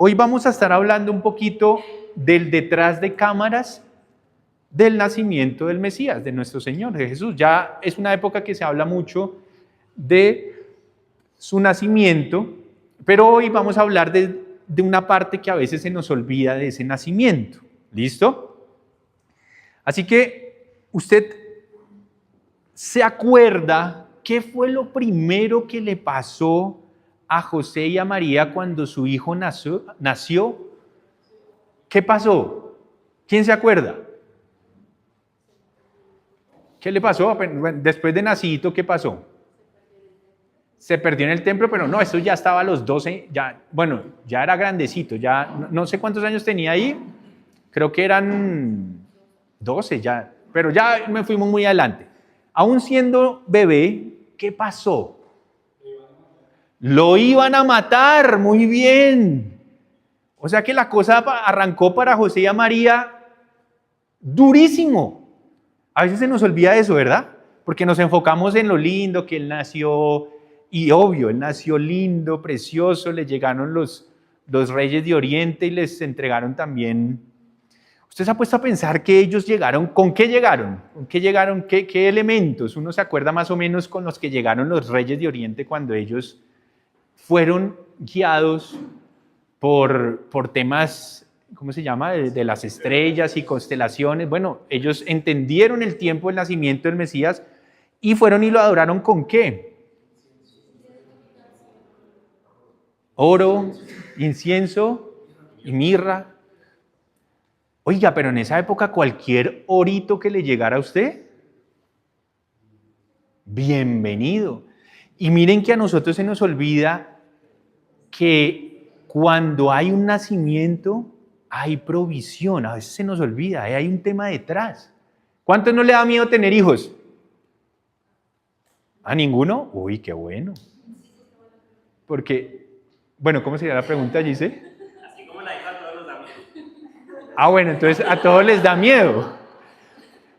Hoy vamos a estar hablando un poquito del detrás de cámaras del nacimiento del Mesías, de nuestro Señor, de Jesús. Ya es una época que se habla mucho de su nacimiento, pero hoy vamos a hablar de una parte que a veces se nos olvida de ese nacimiento. ¿Listo? Así que usted se acuerda qué fue lo primero que le pasó a José y a María cuando su hijo nació. ¿Qué pasó? ¿Quién se acuerda? ¿Qué le pasó? Después de nacidito, ¿qué pasó? Se perdió en el templo, pero no, eso ya estaba a los 12, ya era grandecito, ya no sé cuántos años tenía ahí, creo que eran 12 ya, pero ya me fuimos muy adelante. Aún siendo bebé, ¿qué pasó? Lo iban a matar, muy bien. O sea que la cosa arrancó para José y a María durísimo. A veces se nos olvida eso, ¿verdad? Porque nos enfocamos en lo lindo que él nació, y obvio, él nació lindo, precioso, le llegaron los reyes de Oriente y les entregaron también. ¿Usted se ha puesto a pensar que ellos llegaron? ¿Con qué llegaron? ¿Con qué llegaron? ¿Qué elementos? Uno se acuerda más o menos con los que llegaron los reyes de Oriente cuando ellos fueron guiados por temas, ¿cómo se llama? De las estrellas y constelaciones. Bueno, ellos entendieron el tiempo del nacimiento del Mesías y fueron y lo adoraron ¿con qué? Oro, incienso y mirra. Oiga, pero en esa época cualquier orito que le llegara a usted, bienvenido. Y miren que a nosotros se nos olvida que cuando hay un nacimiento hay provisión, a veces se nos olvida, hay un tema detrás. ¿Cuántos no le da miedo tener hijos? ¿A ninguno? Uy, qué bueno. Porque, bueno, ¿cómo sería la pregunta, Gise? Así como la hija a todos les da miedo. Ah, bueno, entonces a todos les da miedo.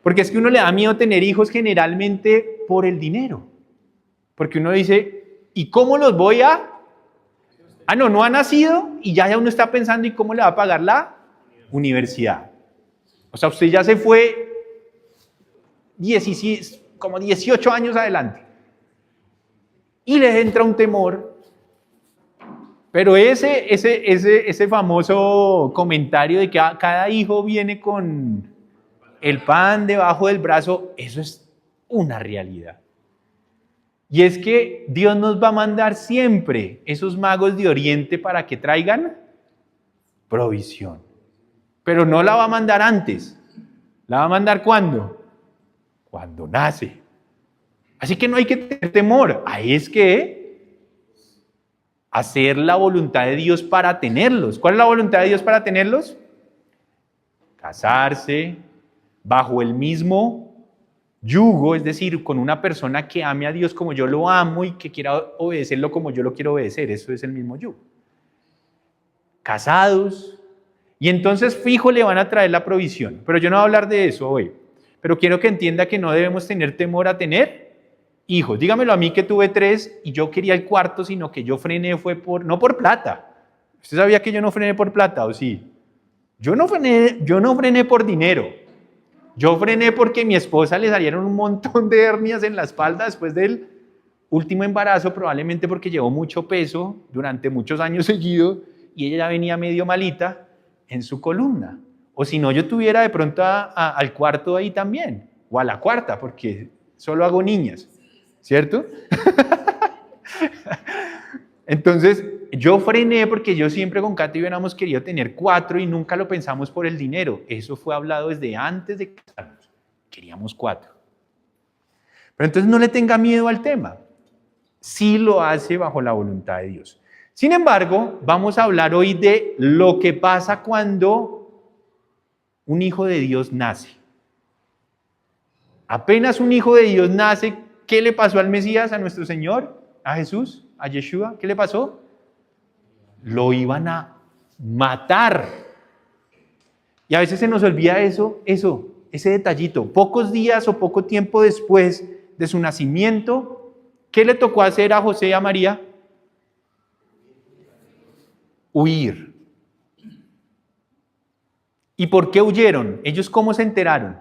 Porque es que uno le da miedo tener hijos generalmente por el dinero. Porque uno dice, ¿y cómo los voy a...? Ah, no ha nacido y ya uno está pensando ¿y cómo le va a pagar la universidad? O sea, usted ya se fue 18 años adelante. Y le entra un temor. Pero ese famoso comentario de que cada hijo viene con el pan debajo del brazo, eso es una realidad. Y es que Dios nos va a mandar siempre esos magos de Oriente para que traigan provisión. Pero no la va a mandar antes. ¿La va a mandar cuándo? Cuando nace. Así que no hay que tener temor. Ahí es que hacer la voluntad de Dios para tenerlos. ¿Cuál es la voluntad de Dios para tenerlos? Casarse bajo el mismo yugo, es decir, con una persona que ame a Dios como yo lo amo y que quiera obedecerlo como yo lo quiero obedecer. Eso es el mismo yugo. Casados. Y entonces fijo le van a traer la provisión. Pero yo no voy a hablar de eso hoy. Pero quiero que entienda que no debemos tener temor a tener hijos. Dígamelo a mí que tuve 3 y yo quería el cuarto, sino que yo frené no por plata. ¿Usted sabía que yo no frené por plata o sí? Yo no frené por dinero. Yo frené porque a mi esposa le salieron un montón de hernias en la espalda después del último embarazo, probablemente porque llevó mucho peso durante muchos años seguidos y ella ya venía medio malita en su columna. O si no, yo tuviera de pronto al cuarto ahí también, o a la cuarta, porque solo hago niñas, ¿cierto? Entonces, yo frené porque yo siempre con Katy hubiéramos querido tener 4 y nunca lo pensamos por el dinero. Eso fue hablado desde antes de casarnos. Queríamos 4. Pero entonces no le tenga miedo al tema. Sí lo hace bajo la voluntad de Dios. Sin embargo, vamos a hablar hoy de lo que pasa cuando un hijo de Dios nace. Apenas un hijo de Dios nace, ¿qué le pasó al Mesías, a nuestro Señor, a Jesús, a Yeshua? ¿Qué le pasó? Lo iban a matar. Y a veces se nos olvida ese detallito. Pocos días o poco tiempo después de su nacimiento, ¿qué le tocó hacer a José y a María? Huir. ¿Y por qué huyeron? ¿Ellos cómo se enteraron?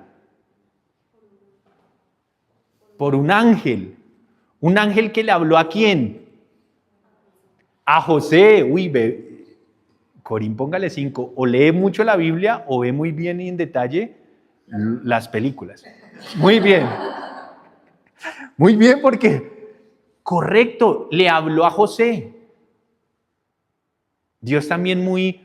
Por un ángel. ¿Un ángel que le habló a quién? A José. Uy, Corín, póngale 5. O lee mucho la Biblia o ve muy bien y en detalle las películas. Muy bien. Muy bien, porque, correcto, le habló a José. Dios también muy,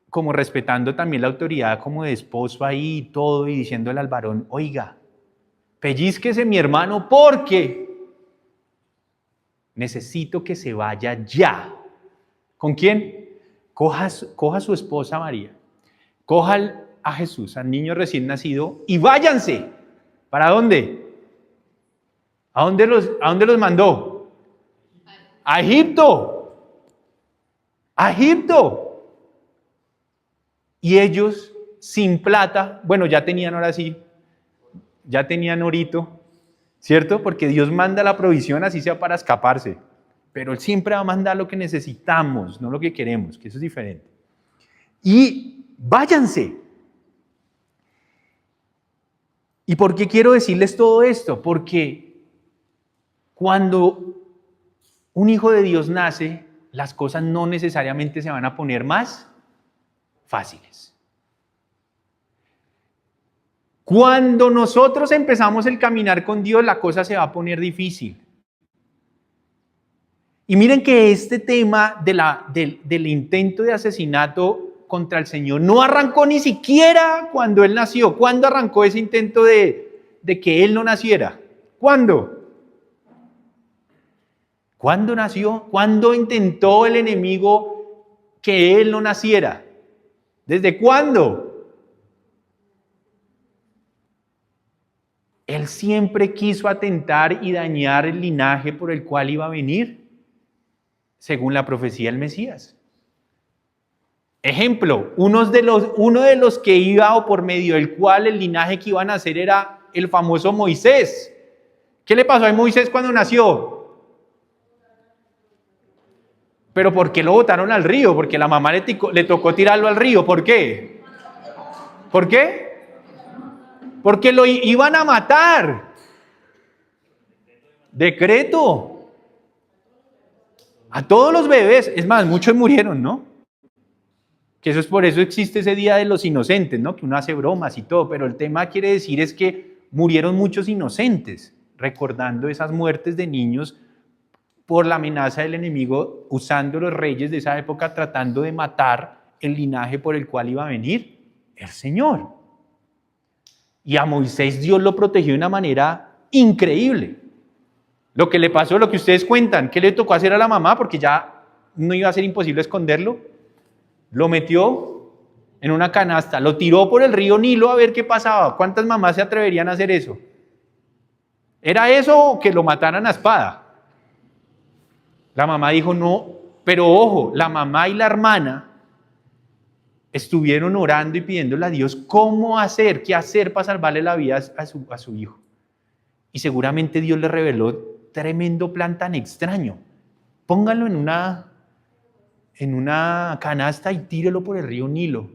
como respetando también la autoridad como de esposo ahí y todo, y diciéndole al varón, oiga, pellizquese mi hermano porque necesito que se vaya ya. ¿Con quién? Coja a su esposa María, coja a Jesús, al niño recién nacido, y váyanse. ¿Para dónde? ¿A dónde los mandó? A Egipto. A Egipto. Y ellos, sin plata, bueno, ya tenían ahora sí, ya tenían orito, ¿cierto? Porque Dios manda la provisión, así sea para escaparse. Pero Él siempre va a mandar lo que necesitamos, no lo que queremos, que eso es diferente. Y váyanse. ¿Y por qué quiero decirles todo esto? Porque cuando un hijo de Dios nace, las cosas no necesariamente se van a poner más fáciles. Cuando nosotros empezamos el caminar con Dios, la cosa se va a poner difícil. Y miren que este tema del intento de asesinato contra el Señor no arrancó ni siquiera cuando Él nació. ¿Cuándo arrancó ese intento de que Él no naciera? ¿Cuándo? ¿Cuándo nació? ¿Cuándo intentó el enemigo que Él no naciera? ¿Desde cuándo? Él siempre quiso atentar y dañar el linaje por el cual iba a venir, según la profecía del Mesías. Ejemplo, uno de los que iba o por medio del cual el linaje que iba a nacer era el famoso Moisés. ¿Qué le pasó a Moisés cuando nació? ¿Pero por qué lo botaron al río? Porque la mamá le tocó tirarlo al río. ¿Por qué? ¿Por qué? Porque lo iban a matar. Decreto. A todos los bebés. Es más, muchos murieron, ¿no? Que eso es por eso existe ese Día de los Inocentes, ¿no? Que uno hace bromas y todo. Pero el tema quiere decir es que murieron muchos inocentes, recordando esas muertes de niños por la amenaza del enemigo, usando los reyes de esa época, tratando de matar el linaje por el cual iba a venir el Señor. Y a Moisés Dios lo protegió de una manera increíble. Lo que le pasó, lo que ustedes cuentan, ¿qué le tocó hacer a la mamá? Porque ya no iba a ser imposible esconderlo. Lo metió en una canasta, lo tiró por el río Nilo a ver qué pasaba. ¿Cuántas mamás se atreverían a hacer eso? ¿Era eso o que lo mataran a espada? La mamá dijo no, pero ojo, la mamá y la hermana estuvieron orando y pidiéndole a Dios cómo hacer, qué hacer para salvarle la vida a su hijo. Y seguramente Dios le reveló tremendo plan tan extraño. Póngalo en una canasta y tírelo por el río Nilo.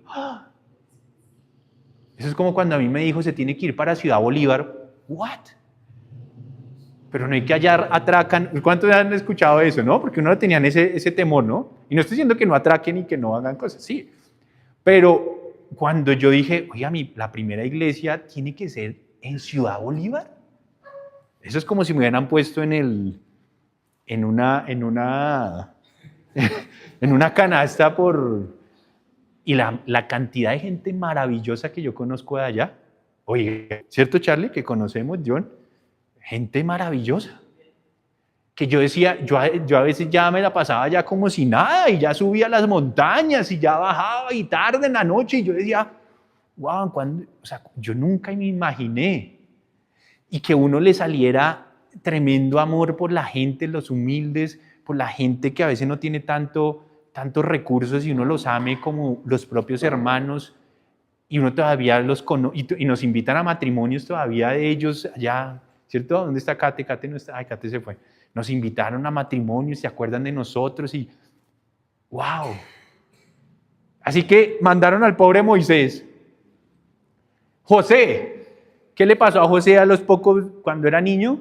Eso es como cuando a mí me dijo se tiene que ir para Ciudad Bolívar. ¿What? Pero no hay que hallar, atracan. ¿Cuántos han escuchado eso, no? Porque uno tenía ese temor, ¿no? Y no estoy diciendo que no atraquen y que no hagan cosas, sí. Pero cuando yo dije, oiga, la primera iglesia tiene que ser en Ciudad Bolívar. Eso es como si me hubieran puesto en una canasta y la cantidad de gente maravillosa que yo conozco de allá. Oye, ¿cierto, Charlie? Que conocemos, John. Gente maravillosa. Que yo decía, yo a veces ya me la pasaba ya como si nada, y ya subía a las montañas, y ya bajaba, y tarde en la noche, y yo decía, wow, o sea, yo nunca me imaginé. Y que uno le saliera tremendo amor por la gente, los humildes, por la gente que a veces no tiene tantos recursos, y uno los ame como los propios hermanos, y uno todavía los conoce, y nos invitan a matrimonios todavía de ellos allá, ¿cierto? ¿Dónde está Kate? Kate no está, ay, Kate se fue. Nos invitaron a matrimonios, se acuerdan de nosotros y ¡wow! Así que mandaron al pobre Moisés José, ¿qué le pasó a José a los pocos cuando era niño?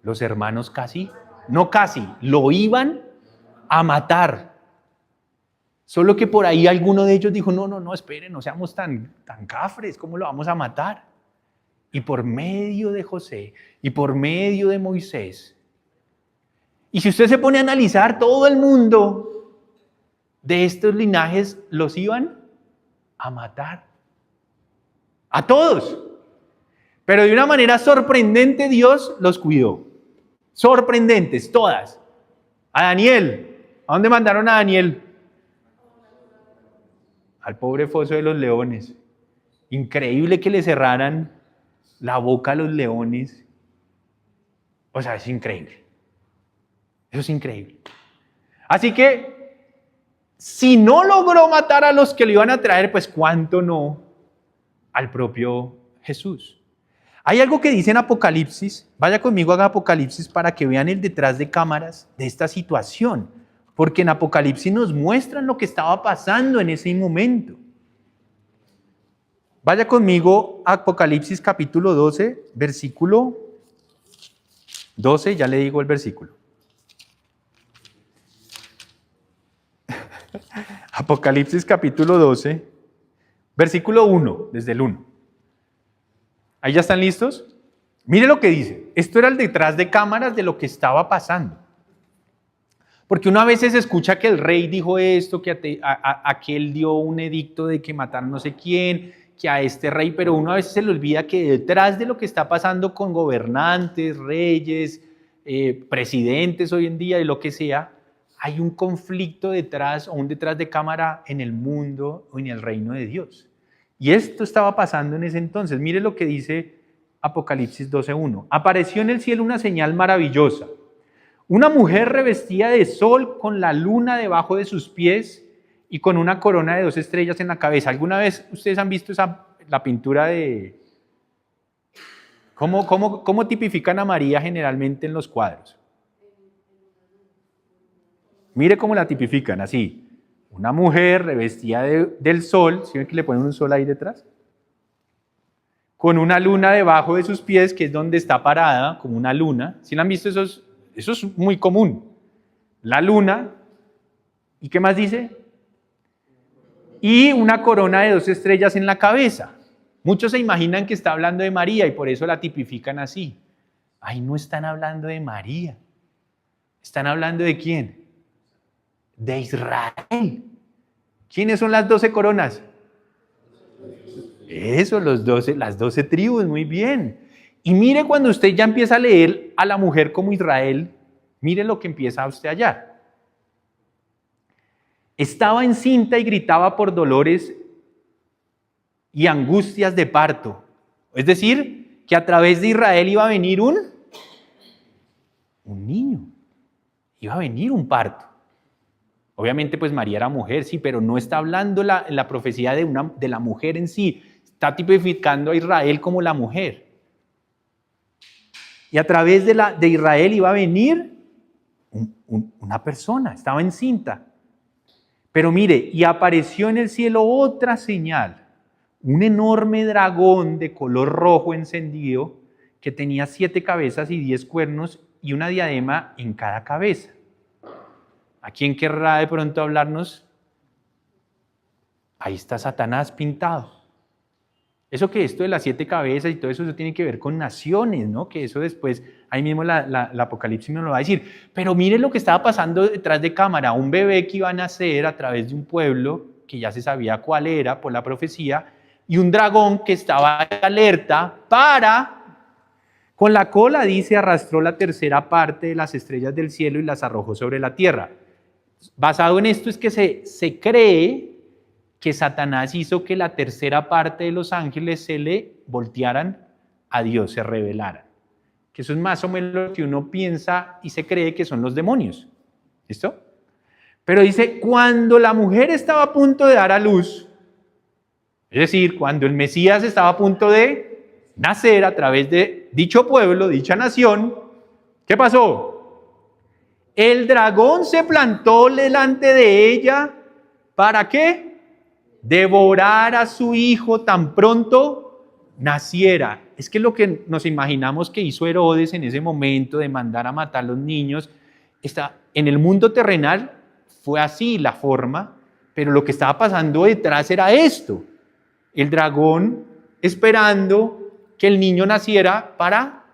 Los hermanos lo iban a matar. Solo que por ahí alguno de ellos dijo, no, esperen, no seamos tan cafres, ¿cómo lo vamos a matar? Y por medio de José y por medio de Moisés. Y si usted se pone a analizar, todo el mundo de estos linajes los iban a matar. A todos. Pero de una manera sorprendente Dios los cuidó. Sorprendentes, todas. A Daniel. ¿A dónde mandaron a Daniel? Al pobre foso de los leones. Increíble que le cerraran la boca a los leones. O sea, es increíble. Eso es increíble. Así que, si no logró matar a los que lo iban a traer, pues cuánto no al propio Jesús. Hay algo que dice en Apocalipsis. Vaya conmigo a Apocalipsis para que vean el detrás de cámaras de esta situación. Porque en Apocalipsis nos muestran lo que estaba pasando en ese momento. Vaya conmigo a Apocalipsis capítulo 12, versículo 12, ya le digo el versículo. Apocalipsis capítulo 12, versículo 1, desde el 1. ¿Ahí ya están listos? Mire lo que dice. Esto era el detrás de cámaras de lo que estaba pasando. Porque uno a veces escucha que el rey dijo esto, que aquel dio un edicto de que mataron no sé quién, que a este rey, pero uno a veces se le olvida que detrás de lo que está pasando con gobernantes, reyes, presidentes hoy en día y lo que sea, hay un conflicto detrás o un detrás de cámara en el mundo o en el reino de Dios. Y esto estaba pasando en ese entonces. Mire lo que dice Apocalipsis 12:1. Apareció en el cielo una señal maravillosa. Una mujer revestida de sol con la luna debajo de sus pies y con una corona de 2 estrellas en la cabeza. ¿Alguna vez ustedes han visto la pintura de... ¿Cómo tipifican a María generalmente en los cuadros? Mire cómo la tipifican, así. Una mujer revestida del sol, ¿sí ven que le ponen un sol ahí detrás? Con una luna debajo de sus pies, que es donde está parada, como una luna. ¿Sí la han visto? Eso es muy común. La luna, ¿y qué más dice? Y una corona de 2 estrellas en la cabeza. Muchos se imaginan que está hablando de María y por eso la tipifican así. Ahí no están hablando de María. ¿Están hablando de quién? De Israel. ¿Quiénes son las 12 coronas? Eso, las 12 tribus, muy bien. Y mire cuando usted ya empieza a leer a la mujer como Israel, mire lo que empieza usted a hallar. Estaba encinta y gritaba por dolores y angustias de parto. Es decir, que a través de Israel iba a venir un niño. Iba a venir un parto. Obviamente, pues María era mujer, sí, pero no está hablando la profecía de la mujer en sí. Está tipificando a Israel como la mujer. Y a través de Israel iba a venir una persona, estaba encinta. Pero mire, y apareció en el cielo otra señal, un enorme dragón de color rojo encendido que tenía 7 cabezas y 10 cuernos y una diadema en cada cabeza. ¿A quién querrá de pronto hablarnos? Ahí está Satanás pintado. Eso que esto de las 7 cabezas y todo eso tiene que ver con naciones, ¿no? Que eso después, ahí mismo la Apocalipsis nos lo va a decir. Pero mire lo que estaba pasando detrás de cámara. Un bebé que iba a nacer a través de un pueblo, que ya se sabía cuál era por la profecía, y un dragón que estaba alerta con la cola, dice, arrastró la tercera parte de las estrellas del cielo y las arrojó sobre la tierra. Basado en esto es que se cree que Satanás hizo que la tercera parte de los ángeles se le voltearan a Dios, se rebelaran. Que eso es más o menos lo que uno piensa y se cree que son los demonios. ¿Listo? Pero dice, cuando la mujer estaba a punto de dar a luz, es decir, cuando el Mesías estaba a punto de nacer a través de dicho pueblo, dicha nación, ¿qué pasó? El dragón se plantó delante de ella, ¿para qué? devorar a su hijo tan pronto naciera. Es que lo que nos imaginamos que hizo Herodes en ese momento de mandar a matar a los niños, en el mundo terrenal fue así la forma, pero lo que estaba pasando detrás era esto. El dragón esperando que el niño naciera para,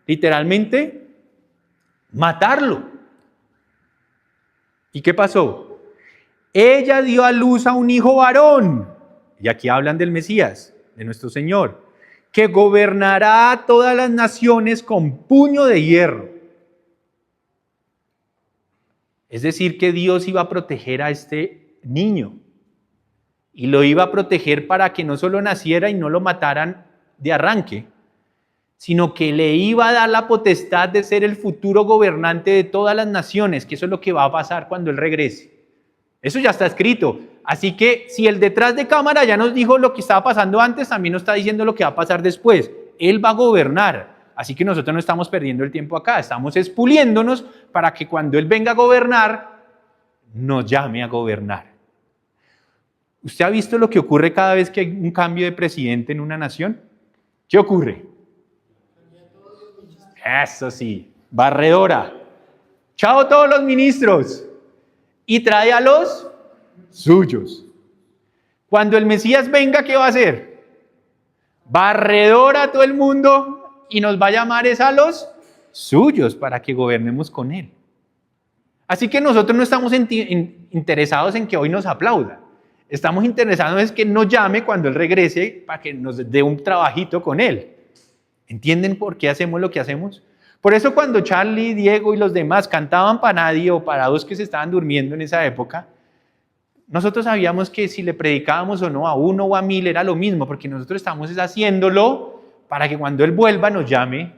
literalmente, matarlo. ¿Y qué pasó? Ella dio a luz a un hijo varón, y aquí hablan del Mesías, de nuestro Señor, que gobernará a todas las naciones con puño de hierro. Es decir, que Dios iba a proteger a este niño, y lo iba a proteger para que no solo naciera y no lo mataran de arranque, sino que le iba a dar la potestad de ser el futuro gobernante de todas las naciones, que eso es lo que va a pasar cuando Él regrese. Eso ya está escrito. Así que si el detrás de cámara ya nos dijo lo que estaba pasando antes, también nos está diciendo lo que va a pasar después. Él va a gobernar. Así que nosotros no estamos perdiendo el tiempo acá, estamos expuliéndonos para que cuando Él venga a gobernar, nos llame a gobernar. ¿Usted ha visto lo que ocurre cada vez que hay un cambio de presidente en una nación? ¿Qué ocurre? Eso sí, barredora. Chao todos los ministros. Y trae a los suyos. Cuando el Mesías venga, ¿qué va a hacer? Barredora a todo el mundo y nos va a llamar a los suyos para que gobernemos con Él. Así que nosotros no estamos interesados en que hoy nos aplauda. Estamos interesados en que nos llame cuando Él regrese para que nos dé un trabajito con Él. ¿Entienden por qué hacemos lo que hacemos? Por eso cuando Charlie, Diego y los demás cantaban para nadie o para dos que se estaban durmiendo en esa época, nosotros sabíamos que si le predicábamos o no a uno o a 1000 era lo mismo, porque nosotros estamos haciéndolo para que cuando Él vuelva nos llame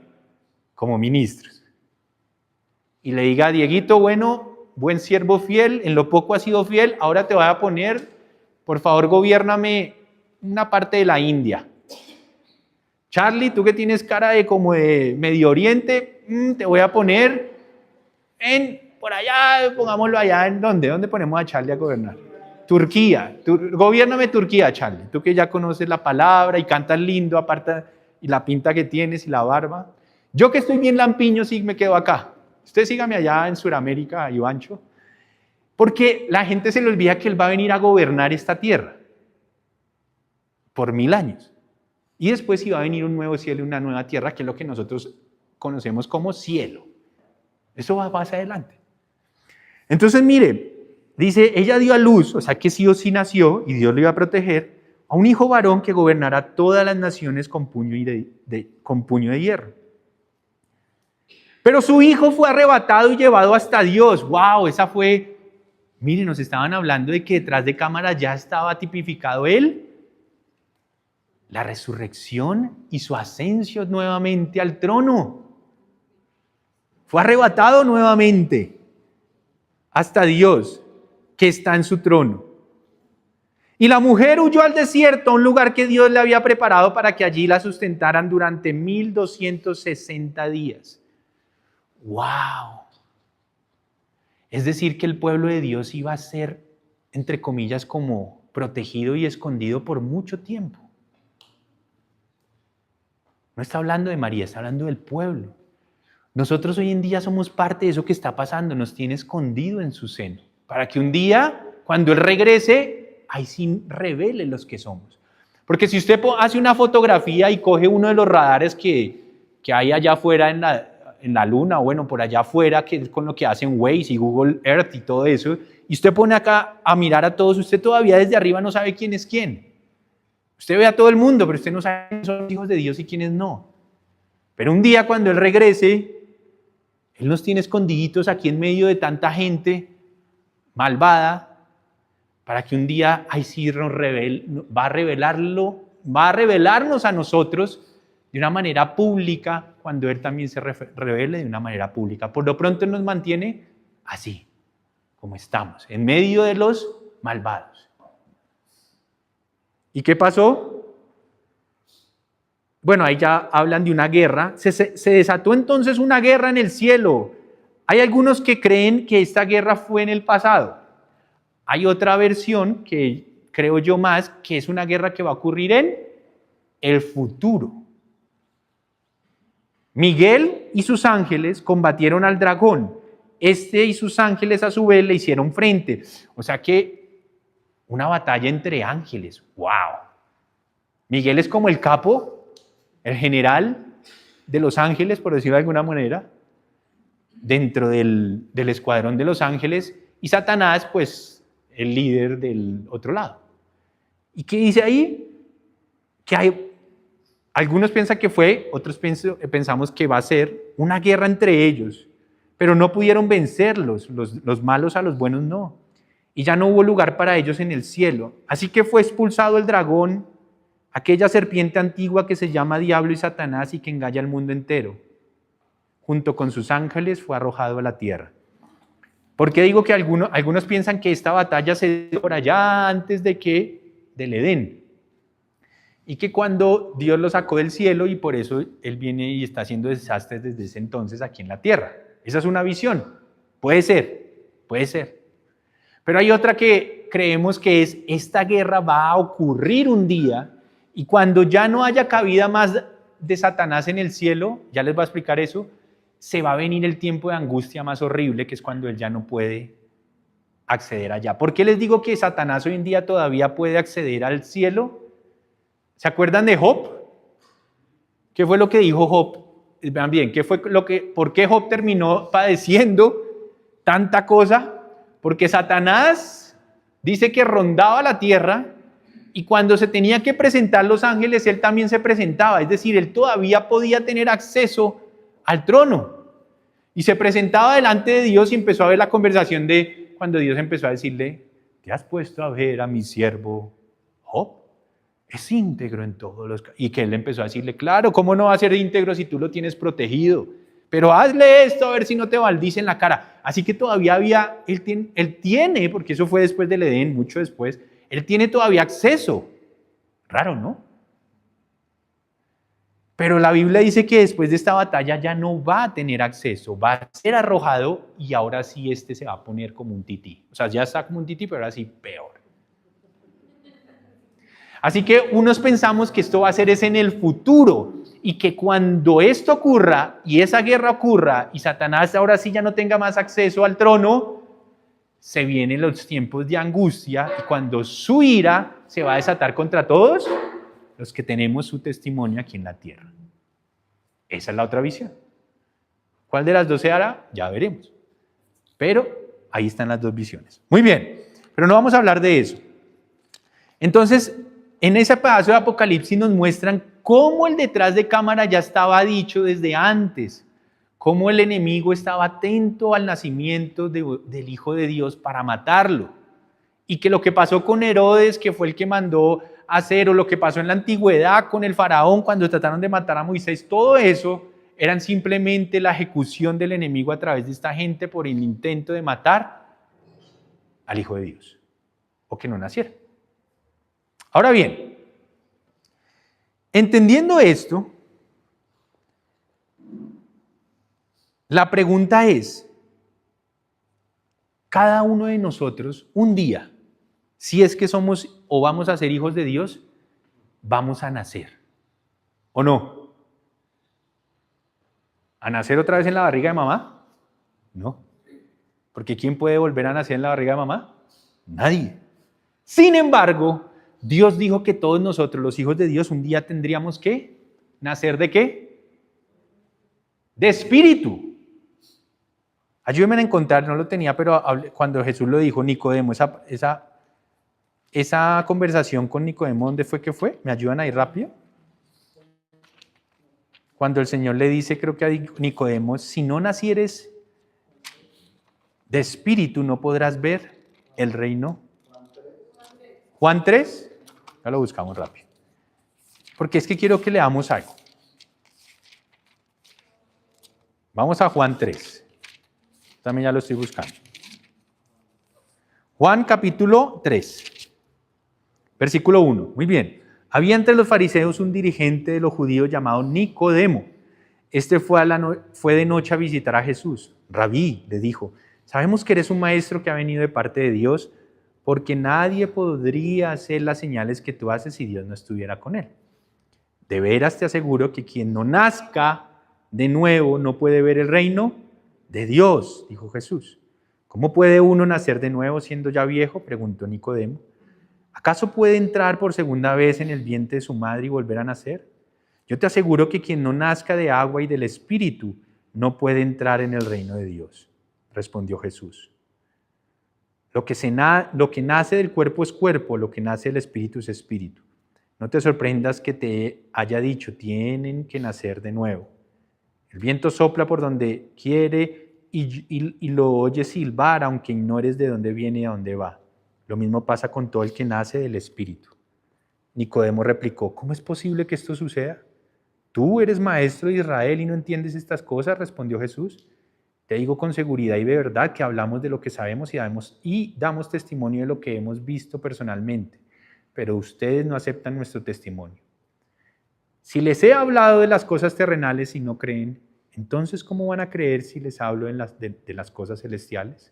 como ministros. Y le diga, Dieguito, bueno, buen siervo fiel, en lo poco has sido fiel, ahora te voy a poner, por favor, gobiérname una parte de la India. Charlie, tú que tienes cara de como de Medio Oriente, te voy a poner por allá, pongámoslo allá, ¿en dónde? ¿Dónde ponemos a Charlie a gobernar? Turquía. Gobiérname Turquía, Charlie. Tú que ya conoces la palabra y cantas lindo, aparte, y la pinta que tienes y la barba. Yo que estoy bien lampiño, sí me quedo acá. Usted sígame allá en Sudamérica, Ivancho. Porque la gente se le olvida que Él va a venir a gobernar esta tierra por 1000 años. Y después iba a venir un nuevo cielo y una nueva tierra, que es lo que nosotros conocemos como cielo. Eso va más adelante. Entonces, mire, dice, ella dio a luz, o sea que sí o sí nació, y Dios lo iba a proteger, a un hijo varón que gobernará todas las naciones con puño de hierro. Pero su hijo fue arrebatado y llevado hasta Dios. ¡Wow! Esa fue, mire, nos estaban hablando de que detrás de cámara ya estaba tipificado Él. La resurrección y su ascensión nuevamente al trono. Fue arrebatado nuevamente hasta Dios, que está en su trono. Y la mujer huyó al desierto, a un lugar que Dios le había preparado para que allí la sustentaran durante 1260 días. ¡Wow! Es decir, que el pueblo de Dios iba a ser, entre comillas, como protegido y escondido por mucho tiempo. No está hablando de María, está hablando del pueblo. Nosotros hoy en día somos parte de eso que está pasando, nos tiene escondido en su seno, para que un día, cuando Él regrese, ahí sí revele los que somos. Porque si usted hace una fotografía y coge uno de los radares que hay allá afuera en la luna, o bueno, por allá afuera, que es con lo que hacen Waze y Google Earth y todo eso, y usted pone acá a mirar a todos, usted todavía desde arriba no sabe quién es quién. Usted ve a todo el mundo, pero usted no sabe quiénes son los hijos de Dios y quiénes no. Pero un día cuando Él regrese, Él nos tiene escondiditos aquí en medio de tanta gente malvada, para que un día, ahí sí va a revelarnos a nosotros de una manera pública, cuando Él también se revele de una manera pública. Por lo pronto Él nos mantiene así, como estamos, en medio de los malvados. ¿Y qué pasó? Bueno, ahí ya hablan de una guerra. Se desató entonces una guerra en el cielo. Hay algunos que creen que esta guerra fue en el pasado. Hay otra versión que creo yo más que es una guerra que va a ocurrir en el futuro. Miguel y sus ángeles combatieron al dragón. Este y sus ángeles a su vez le hicieron frente. O sea que una batalla entre ángeles. ¡Wow! Miguel es como el capo, el general de los ángeles, por decirlo de alguna manera, dentro del escuadrón de los ángeles, y Satanás, pues, el líder del otro lado. ¿Y qué dice ahí? Que hay, algunos piensan que fue, otros pensamos que va a ser una guerra entre ellos, pero no pudieron vencerlos, los malos a los buenos no, y ya no hubo lugar para ellos en el cielo. Así que fue expulsado el dragón, aquella serpiente antigua que se llama Diablo y Satanás y que engaña al mundo entero. Junto con sus ángeles fue arrojado a la tierra. ¿Por qué digo que algunos piensan que esta batalla se dio por allá antes del Edén? Y que cuando Dios lo sacó del cielo y por eso Él viene y está haciendo desastres desde ese entonces aquí en la tierra. Esa es una visión. Puede ser. Pero hay otra que creemos que es: esta guerra va a ocurrir un día y cuando ya no haya cabida más de Satanás en el cielo, ya les voy a explicar eso, se va a venir el tiempo de angustia más horrible, que es cuando él ya no puede acceder allá. ¿Por qué les digo que Satanás hoy en día todavía puede acceder al cielo? ¿Se acuerdan de Job? ¿Qué fue lo que dijo Job? Vean bien, ¿por qué Job terminó padeciendo tanta cosa? Porque Satanás dice que rondaba la tierra y cuando se tenía que presentar los ángeles, él también se presentaba. Es decir, él todavía podía tener acceso al trono. Y se presentaba delante de Dios y empezó a ver la conversación de cuando Dios empezó a decirle: ¿te has puesto a ver a mi siervo Job? Es íntegro en todos los... Y que él empezó a decirle: claro, ¿cómo no va a ser íntegro si tú lo tienes protegido? Pero hazle esto a ver si no te maldice en la cara. Así que todavía él tiene, porque eso fue después del Edén, mucho después, él tiene todavía acceso. Raro, ¿no? Pero la Biblia dice que después de esta batalla ya no va a tener acceso, va a ser arrojado y ahora sí se va a poner como un tití. O sea, ya está como un tití, pero ahora sí peor. Así que unos pensamos que esto va a ser en el futuro y que cuando esto ocurra y esa guerra ocurra y Satanás ahora sí ya no tenga más acceso al trono, se vienen los tiempos de angustia y cuando su ira se va a desatar contra todos los que tenemos su testimonio aquí en la tierra. Esa es la otra visión. ¿Cuál de las dos se hará? Ya veremos. Pero ahí están las dos visiones. Muy bien, pero no vamos a hablar de eso. Entonces, en ese pedazo de Apocalipsis nos muestran cómo el detrás de cámara ya estaba dicho desde antes, cómo el enemigo estaba atento al nacimiento del Hijo de Dios para matarlo. Y que lo que pasó con Herodes, que fue el que mandó hacer, o lo que pasó en la antigüedad con el faraón cuando trataron de matar a Moisés, todo eso eran simplemente la ejecución del enemigo a través de esta gente por el intento de matar al Hijo de Dios, o que no naciera. Ahora bien, entendiendo esto, la pregunta es: cada uno de nosotros, un día, si es que somos o vamos a ser hijos de Dios, vamos a nacer, ¿o no? ¿A nacer otra vez en la barriga de mamá? No. Porque ¿quién puede volver a nacer en la barriga de mamá? Nadie. Sin embargo, Dios dijo que todos nosotros, los hijos de Dios, un día tendríamos que nacer ¿de qué? De espíritu. Ayúdenme a encontrar, no lo tenía, pero cuando Jesús lo dijo, Nicodemo, esa conversación con Nicodemo, ¿dónde fue que fue? ¿Me ayudan ahí rápido? Cuando el Señor le dice, creo que a Nicodemo, si no nacieres de espíritu, no podrás ver el reino. Juan 3, ya lo buscamos rápido. Porque es que quiero que leamos algo. Vamos a Juan 3. También ya lo estoy buscando. Juan capítulo 3, versículo 1. Muy bien. Había entre los fariseos un dirigente de los judíos llamado Nicodemo. Este fue de noche a visitar a Jesús. Rabí, le dijo, sabemos que eres un maestro que ha venido de parte de Dios, porque nadie podría hacer las señales que tú haces si Dios no estuviera con él. De veras te aseguro que quien no nazca de nuevo no puede ver el reino de Dios, dijo Jesús. ¿Cómo puede uno nacer de nuevo siendo ya viejo?, preguntó Nicodemo. ¿Acaso puede entrar por segunda vez en el vientre de su madre y volver a nacer? Yo te aseguro que quien no nazca de agua y del Espíritu no puede entrar en el reino de Dios, respondió Jesús. Lo que nace del cuerpo es cuerpo, lo que nace del Espíritu es espíritu. No te sorprendas que te haya dicho, tienen que nacer de nuevo. El viento sopla por donde quiere y lo oyes silbar, aunque ignores de dónde viene y a dónde va. Lo mismo pasa con todo el que nace del Espíritu. Nicodemo replicó, ¿cómo es posible que esto suceda? ¿Tú eres maestro de Israel y no entiendes estas cosas?, respondió Jesús. Te digo con seguridad y de verdad que hablamos de lo que sabemos y damos testimonio de lo que hemos visto personalmente, pero ustedes no aceptan nuestro testimonio. Si les he hablado de las cosas terrenales y no creen, entonces ¿cómo van a creer si les hablo de las cosas celestiales?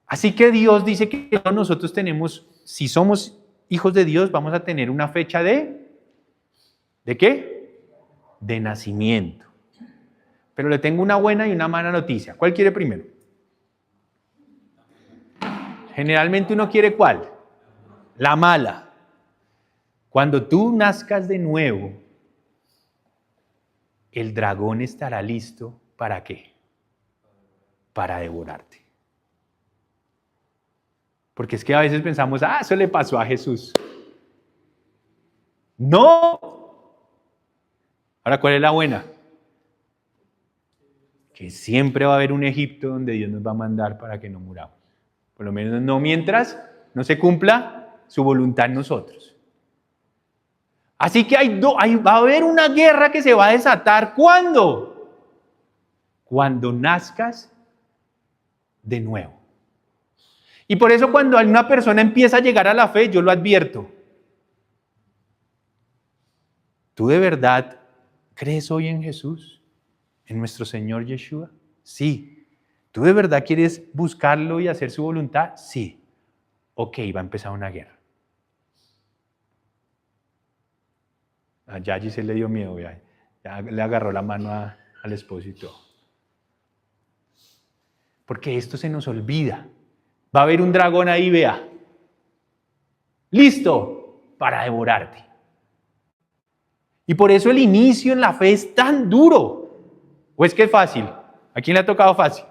Así que Dios dice que nosotros tenemos, si somos hijos de Dios, vamos a tener una fecha ¿de qué? De nacimiento. Pero le tengo una buena y una mala noticia. ¿Cuál quiere primero? Generalmente uno quiere ¿cuál? La mala. Cuando tú nazcas de nuevo, el dragón estará listo ¿para qué? Para devorarte. Porque es que a veces pensamos, eso le pasó a Jesús. ¡No! Ahora, ¿cuál es la buena? Que siempre va a haber un Egipto donde Dios nos va a mandar para que no muramos. Por lo menos no mientras no se cumpla su voluntad en nosotros. Así que va a haber una guerra que se va a desatar. ¿Cuándo? Cuando nazcas de nuevo. Y por eso cuando una persona empieza a llegar a la fe, yo lo advierto. ¿Tú de verdad crees hoy en Jesús? ¿En nuestro Señor Yeshua? Sí. ¿Tú de verdad quieres buscarlo y hacer su voluntad? Sí. Ok, va a empezar una guerra. A Yayi se le dio miedo, ya le agarró la mano al esposo y todo. Porque esto se nos olvida. Va a haber un dragón ahí, vea. Listo para devorarte. Y por eso el inicio en la fe es tan duro. ¿O es que es fácil? ¿A quién le ha tocado fácil?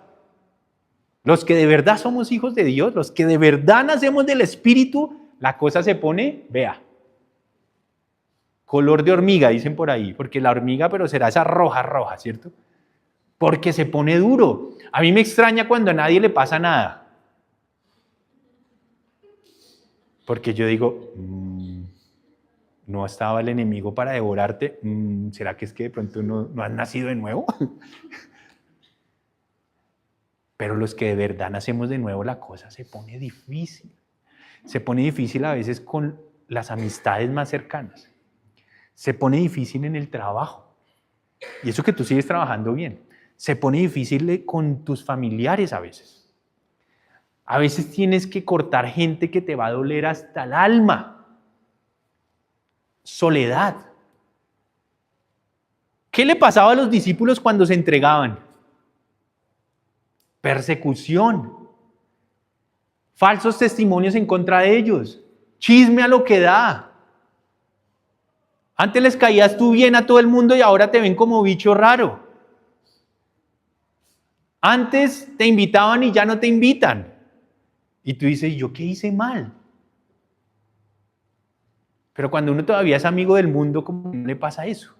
Los que de verdad somos hijos de Dios, los que de verdad nacemos del Espíritu, la cosa se pone, vea, color de hormiga, dicen por ahí, porque la hormiga, pero será esa roja, ¿cierto? Porque se pone duro. A mí me extraña cuando a nadie le pasa nada. Porque yo digo, ¿no estaba el enemigo para devorarte? ¿Será que es que de pronto no has nacido de nuevo? Pero los que de verdad nacemos de nuevo, la cosa se pone difícil. Se pone difícil a veces con las amistades más cercanas. Se pone difícil en el trabajo. Y eso que tú sigues trabajando bien. Se pone difícil con tus familiares a veces. A veces tienes que cortar gente que te va a doler hasta el alma. Soledad. ¿Qué le pasaba a los discípulos cuando se entregaban? Persecución. Falsos testimonios en contra de ellos. Chisme a lo que da. Antes les caías tú bien a todo el mundo y ahora te ven como bicho raro. Antes te invitaban y ya no te invitan. Y tú dices, ¿yo qué hice mal? Pero cuando uno todavía es amigo del mundo, ¿cómo le pasa eso?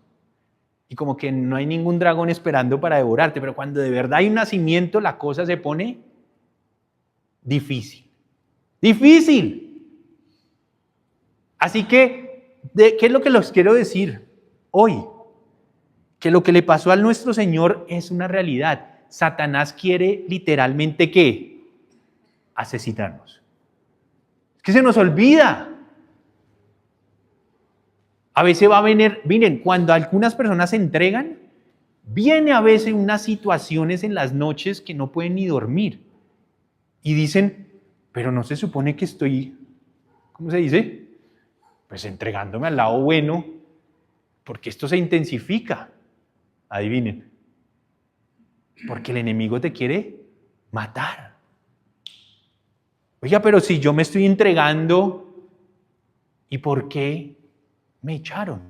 Y como que no hay ningún dragón esperando para devorarte. Pero cuando de verdad hay un nacimiento, la cosa se pone difícil. ¡Difícil! Así que, ¿qué es lo que les quiero decir hoy? Que lo que le pasó a nuestro Señor es una realidad. Satanás quiere literalmente ¿qué? Asesinarnos. Es que se nos olvida. A veces va a venir, miren, cuando algunas personas se entregan, viene a veces unas situaciones en las noches que no pueden ni dormir. Y dicen, pero no se supone que estoy, ¿cómo se dice? Pues entregándome al lado bueno, porque esto se intensifica. Adivinen. Porque el enemigo te quiere matar. Oiga, pero si yo me estoy entregando, ¿y por qué me echaron?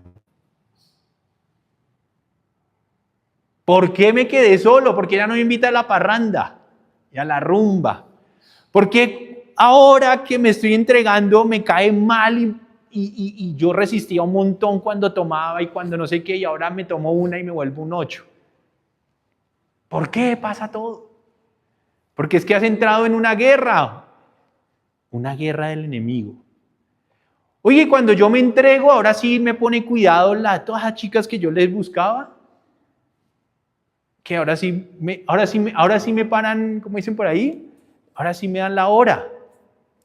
¿Por qué me quedé solo? ¿Por qué ya no me invita a la parranda y a la rumba? ¿Por qué ahora que me estoy entregando me cae mal y yo resistía un montón cuando tomaba y cuando no sé qué, y ahora me tomo una y me vuelvo un 8? ¿Por qué pasa todo? Porque es que has entrado en una guerra del enemigo. Oye, cuando yo me entrego, ahora sí me pone cuidado todas las chicas que yo les buscaba, que ahora sí me paran, como dicen por ahí, ahora sí me dan la hora,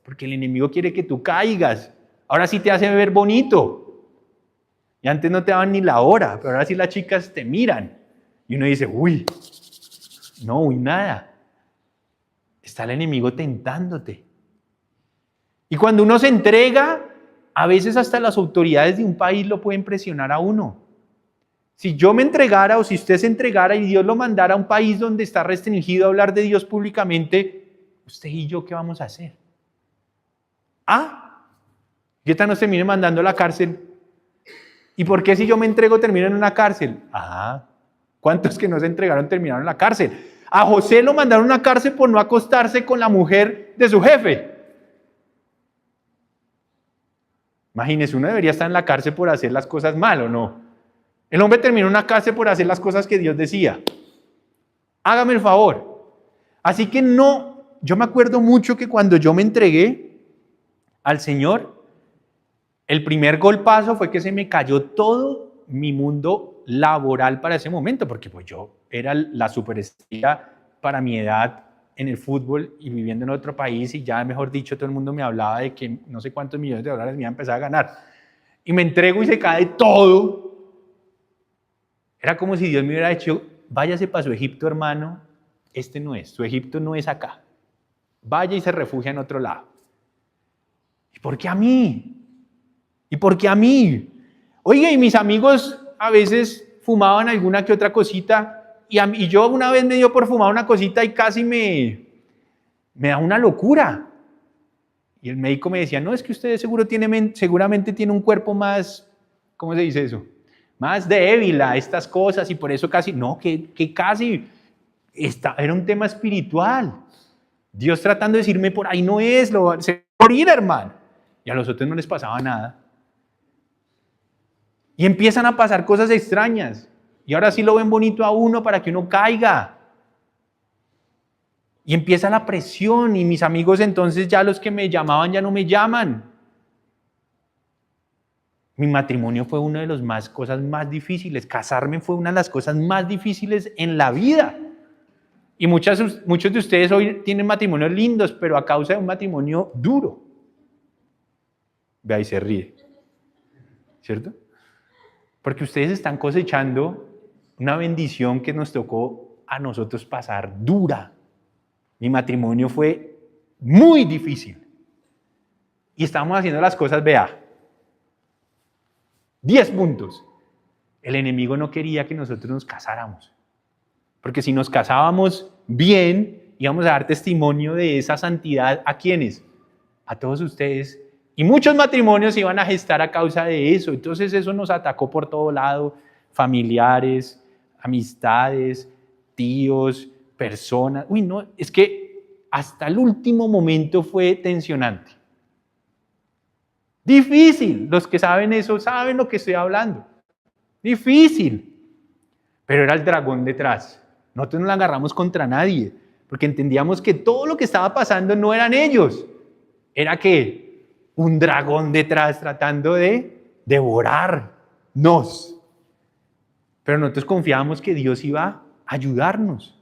porque el enemigo quiere que tú caigas, ahora sí te hace ver bonito, y antes no te daban ni la hora, pero ahora sí las chicas te miran, y uno dice, uy, nada, está el enemigo tentándote. Y cuando uno se entrega, a veces hasta las autoridades de un país lo pueden presionar a uno. Si yo me entregara o si usted se entregara y Dios lo mandara a un país donde está restringido hablar de Dios públicamente, usted y yo, ¿qué vamos a hacer? ¿Qué tal nos termine mandando a la cárcel? ¿Y por qué si yo me entrego termino en una cárcel? ¿Cuántos que no se entregaron terminaron en la cárcel? A José lo mandaron a una cárcel por no acostarse con la mujer de su jefe. Imagínese, uno debería estar en la cárcel por hacer las cosas mal, ¿o no? El hombre terminó en una cárcel por hacer las cosas que Dios decía. Hágame el favor. Así que yo me acuerdo mucho que cuando yo me entregué al Señor, el primer golpazo fue que se me cayó todo mi mundo laboral para ese momento, porque pues yo era la superestrella para mi edad en el fútbol y viviendo en otro país, y ya, mejor dicho, todo el mundo me hablaba de que no sé cuántos millones de dólares me iba a empezar a ganar. Y me entrego y se cae todo. Era como si Dios me hubiera dicho, váyase para su Egipto, hermano, su Egipto no es acá. Vaya y se refugia en otro lado. ¿Y por qué a mí? ¿Y por qué a mí? Oiga, y mis amigos a veces fumaban alguna que otra cosita, y yo una vez me dio por fumar una cosita y casi me da una locura. Y el médico me decía, no, es que usted seguramente tiene un cuerpo más, ¿cómo se dice eso? Más débil a estas cosas, y por eso casi, que casi, era un tema espiritual. Dios tratando de decirme, por ahí no es, se va a morir, hermano. Y a los otros no les pasaba nada. Y empiezan a pasar cosas extrañas. Y ahora sí lo ven bonito a uno para que uno caiga. Y empieza la presión, y mis amigos entonces ya los que me llamaban ya no me llaman. Mi matrimonio fue una de las cosas más difíciles. Casarme fue una de las cosas más difíciles en la vida. Y muchos de ustedes hoy tienen matrimonios lindos, pero a causa de un matrimonio duro. Ve ahí, se ríe. ¿Cierto? Porque ustedes están cosechando una bendición que nos tocó a nosotros pasar dura. Mi matrimonio fue muy difícil. Y estábamos haciendo las cosas, 10 puntos. El enemigo no quería que nosotros nos casáramos. Porque si nos casábamos bien, íbamos a dar testimonio de esa santidad. ¿A quiénes? A todos ustedes. Y muchos matrimonios se iban a gestar a causa de eso. Entonces eso nos atacó por todo lado. Familiares, amistades, tíos, personas. Es que hasta el último momento fue tensionante. Difícil. Los que saben eso saben lo que estoy hablando. Difícil. Pero era el dragón detrás. Nosotros no la agarramos contra nadie, porque entendíamos que todo lo que estaba pasando no eran ellos. Era que un dragón detrás tratando de devorarnos. Pero nosotros confiábamos que Dios iba a ayudarnos.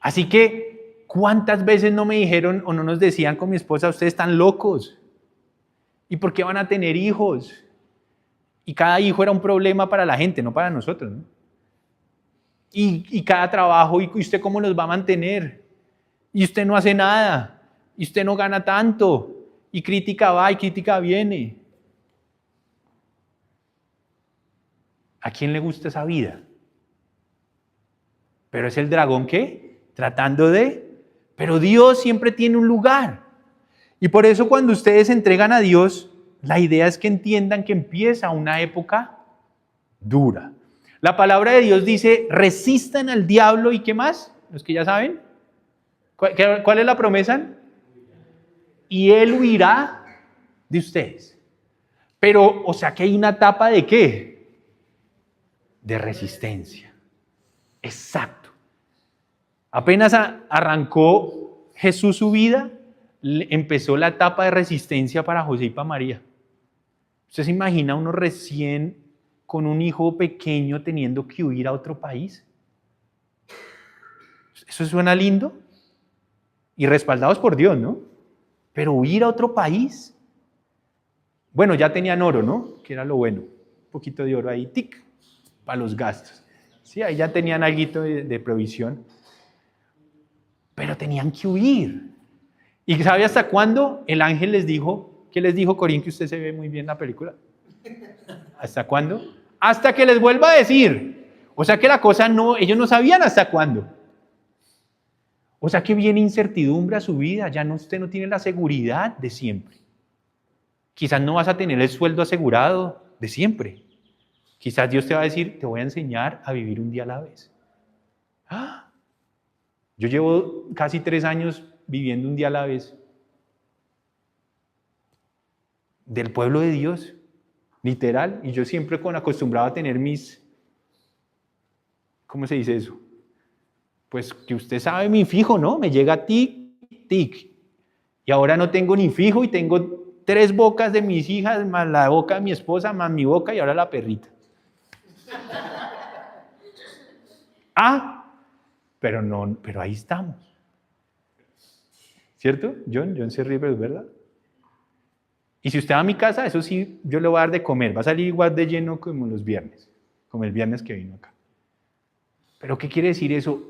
Así que, ¿cuántas veces no me dijeron o no nos decían con mi esposa, ustedes están locos? ¿Y por qué van a tener hijos? Y cada hijo era un problema para la gente, no para nosotros, ¿no? Y cada trabajo, ¿y usted cómo los va a mantener? y usted no hace nada, y usted no gana tanto, y crítica va y crítica viene. ¿A quién le gusta esa vida? Pero es el dragón ¿qué? Tratando de... Pero Dios siempre tiene un lugar. Y por eso cuando ustedes se entregan a Dios, la idea es que entiendan que empieza una época dura. La palabra de Dios dice, resistan al diablo y ¿qué más? Los que ya saben. ¿Cuál es la promesa? Y él huirá de ustedes. Pero, o sea que hay una etapa de ¿qué? De resistencia. Exacto. Apenas arrancó Jesús su vida, empezó la etapa de resistencia para José y para María. ¿Usted se imagina uno recién con un hijo pequeño teniendo que huir a otro país? ¿Eso suena lindo? Y respaldados por Dios, ¿no? Pero huir a otro país. Bueno, ya tenían oro, ¿no? Que era lo bueno. Un poquito de oro ahí, tic, para los gastos. Sí, ahí ya tenían algo de provisión. Pero tenían que huir. ¿Y sabe hasta cuándo? El ángel les dijo, ¿qué les dijo, Corín, que usted se ve muy bien en la película? ¿Hasta cuándo? Hasta que les vuelva a decir. O sea que la cosa no, ellos no sabían hasta cuándo. O sea que viene incertidumbre a su vida, ya no, usted no tiene la seguridad de siempre. Quizás no vas a tener el sueldo asegurado de siempre. Quizás Dios te va a decir, te voy a enseñar a vivir un día a la vez. ¡Ah! Yo llevo casi 3 años viviendo un día a la vez. Del pueblo de Dios, literal. Y yo siempre acostumbrado a tener mis, ¿cómo se dice eso? Pues que usted sabe mi fijo, ¿no? Me llega tic, tic. Y ahora no tengo ni fijo y tengo 3 bocas de mis hijas, más la boca de mi esposa, más mi boca y ahora la perrita. Pero ahí estamos. ¿Cierto? John se ríe, pero es verdad. Y si usted va a mi casa, eso sí, yo le voy a dar de comer. Va a salir igual de lleno como los viernes, como el viernes que vino acá. ¿Pero qué quiere decir eso?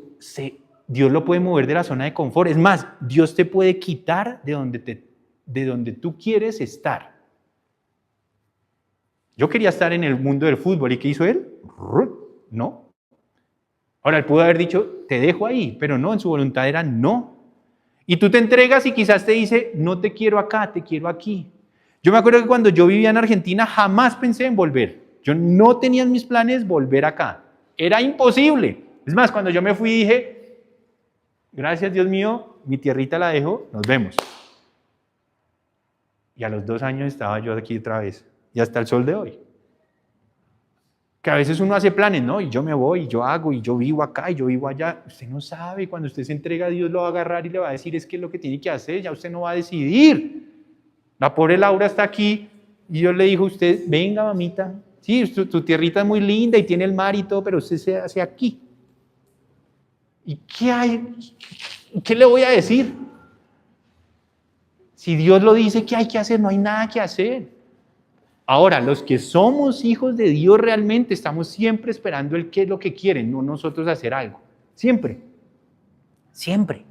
Dios lo puede mover de la zona de confort. Es más, Dios te puede quitar de donde tú quieres estar. Yo quería estar en el mundo del fútbol. ¿Y qué hizo él? No. Ahora, él pudo haber dicho, te dejo ahí, pero no, en su voluntad era no. Y tú te entregas y quizás te dice, no te quiero acá, te quiero aquí. Yo me acuerdo que cuando yo vivía en Argentina jamás pensé en volver. Yo no tenía en mis planes volver acá. Era imposible. Es más, cuando yo me fui dije, gracias Dios mío, mi tierrita la dejo, nos vemos. Y a los 2 años estaba yo aquí otra vez. Y hasta el sol de hoy. Que a veces uno hace planes, ¿no? Y yo me voy, y yo hago, y yo vivo acá, y yo vivo allá. Usted no sabe, cuando usted se entrega a Dios lo va a agarrar y le va a decir, es que es lo que tiene que hacer, ya usted no va a decidir. La pobre Laura está aquí, y Dios le dijo a usted, venga mamita, sí, tu tierrita es muy linda y tiene el mar y todo, pero usted se hace aquí. ¿Y qué hay? ¿Qué le voy a decir? Si Dios lo dice, ¿qué hay que hacer? No hay nada que hacer. Ahora, los que somos hijos de Dios realmente estamos siempre esperando el qué es lo que quieren, no nosotros hacer algo. Siempre. Siempre.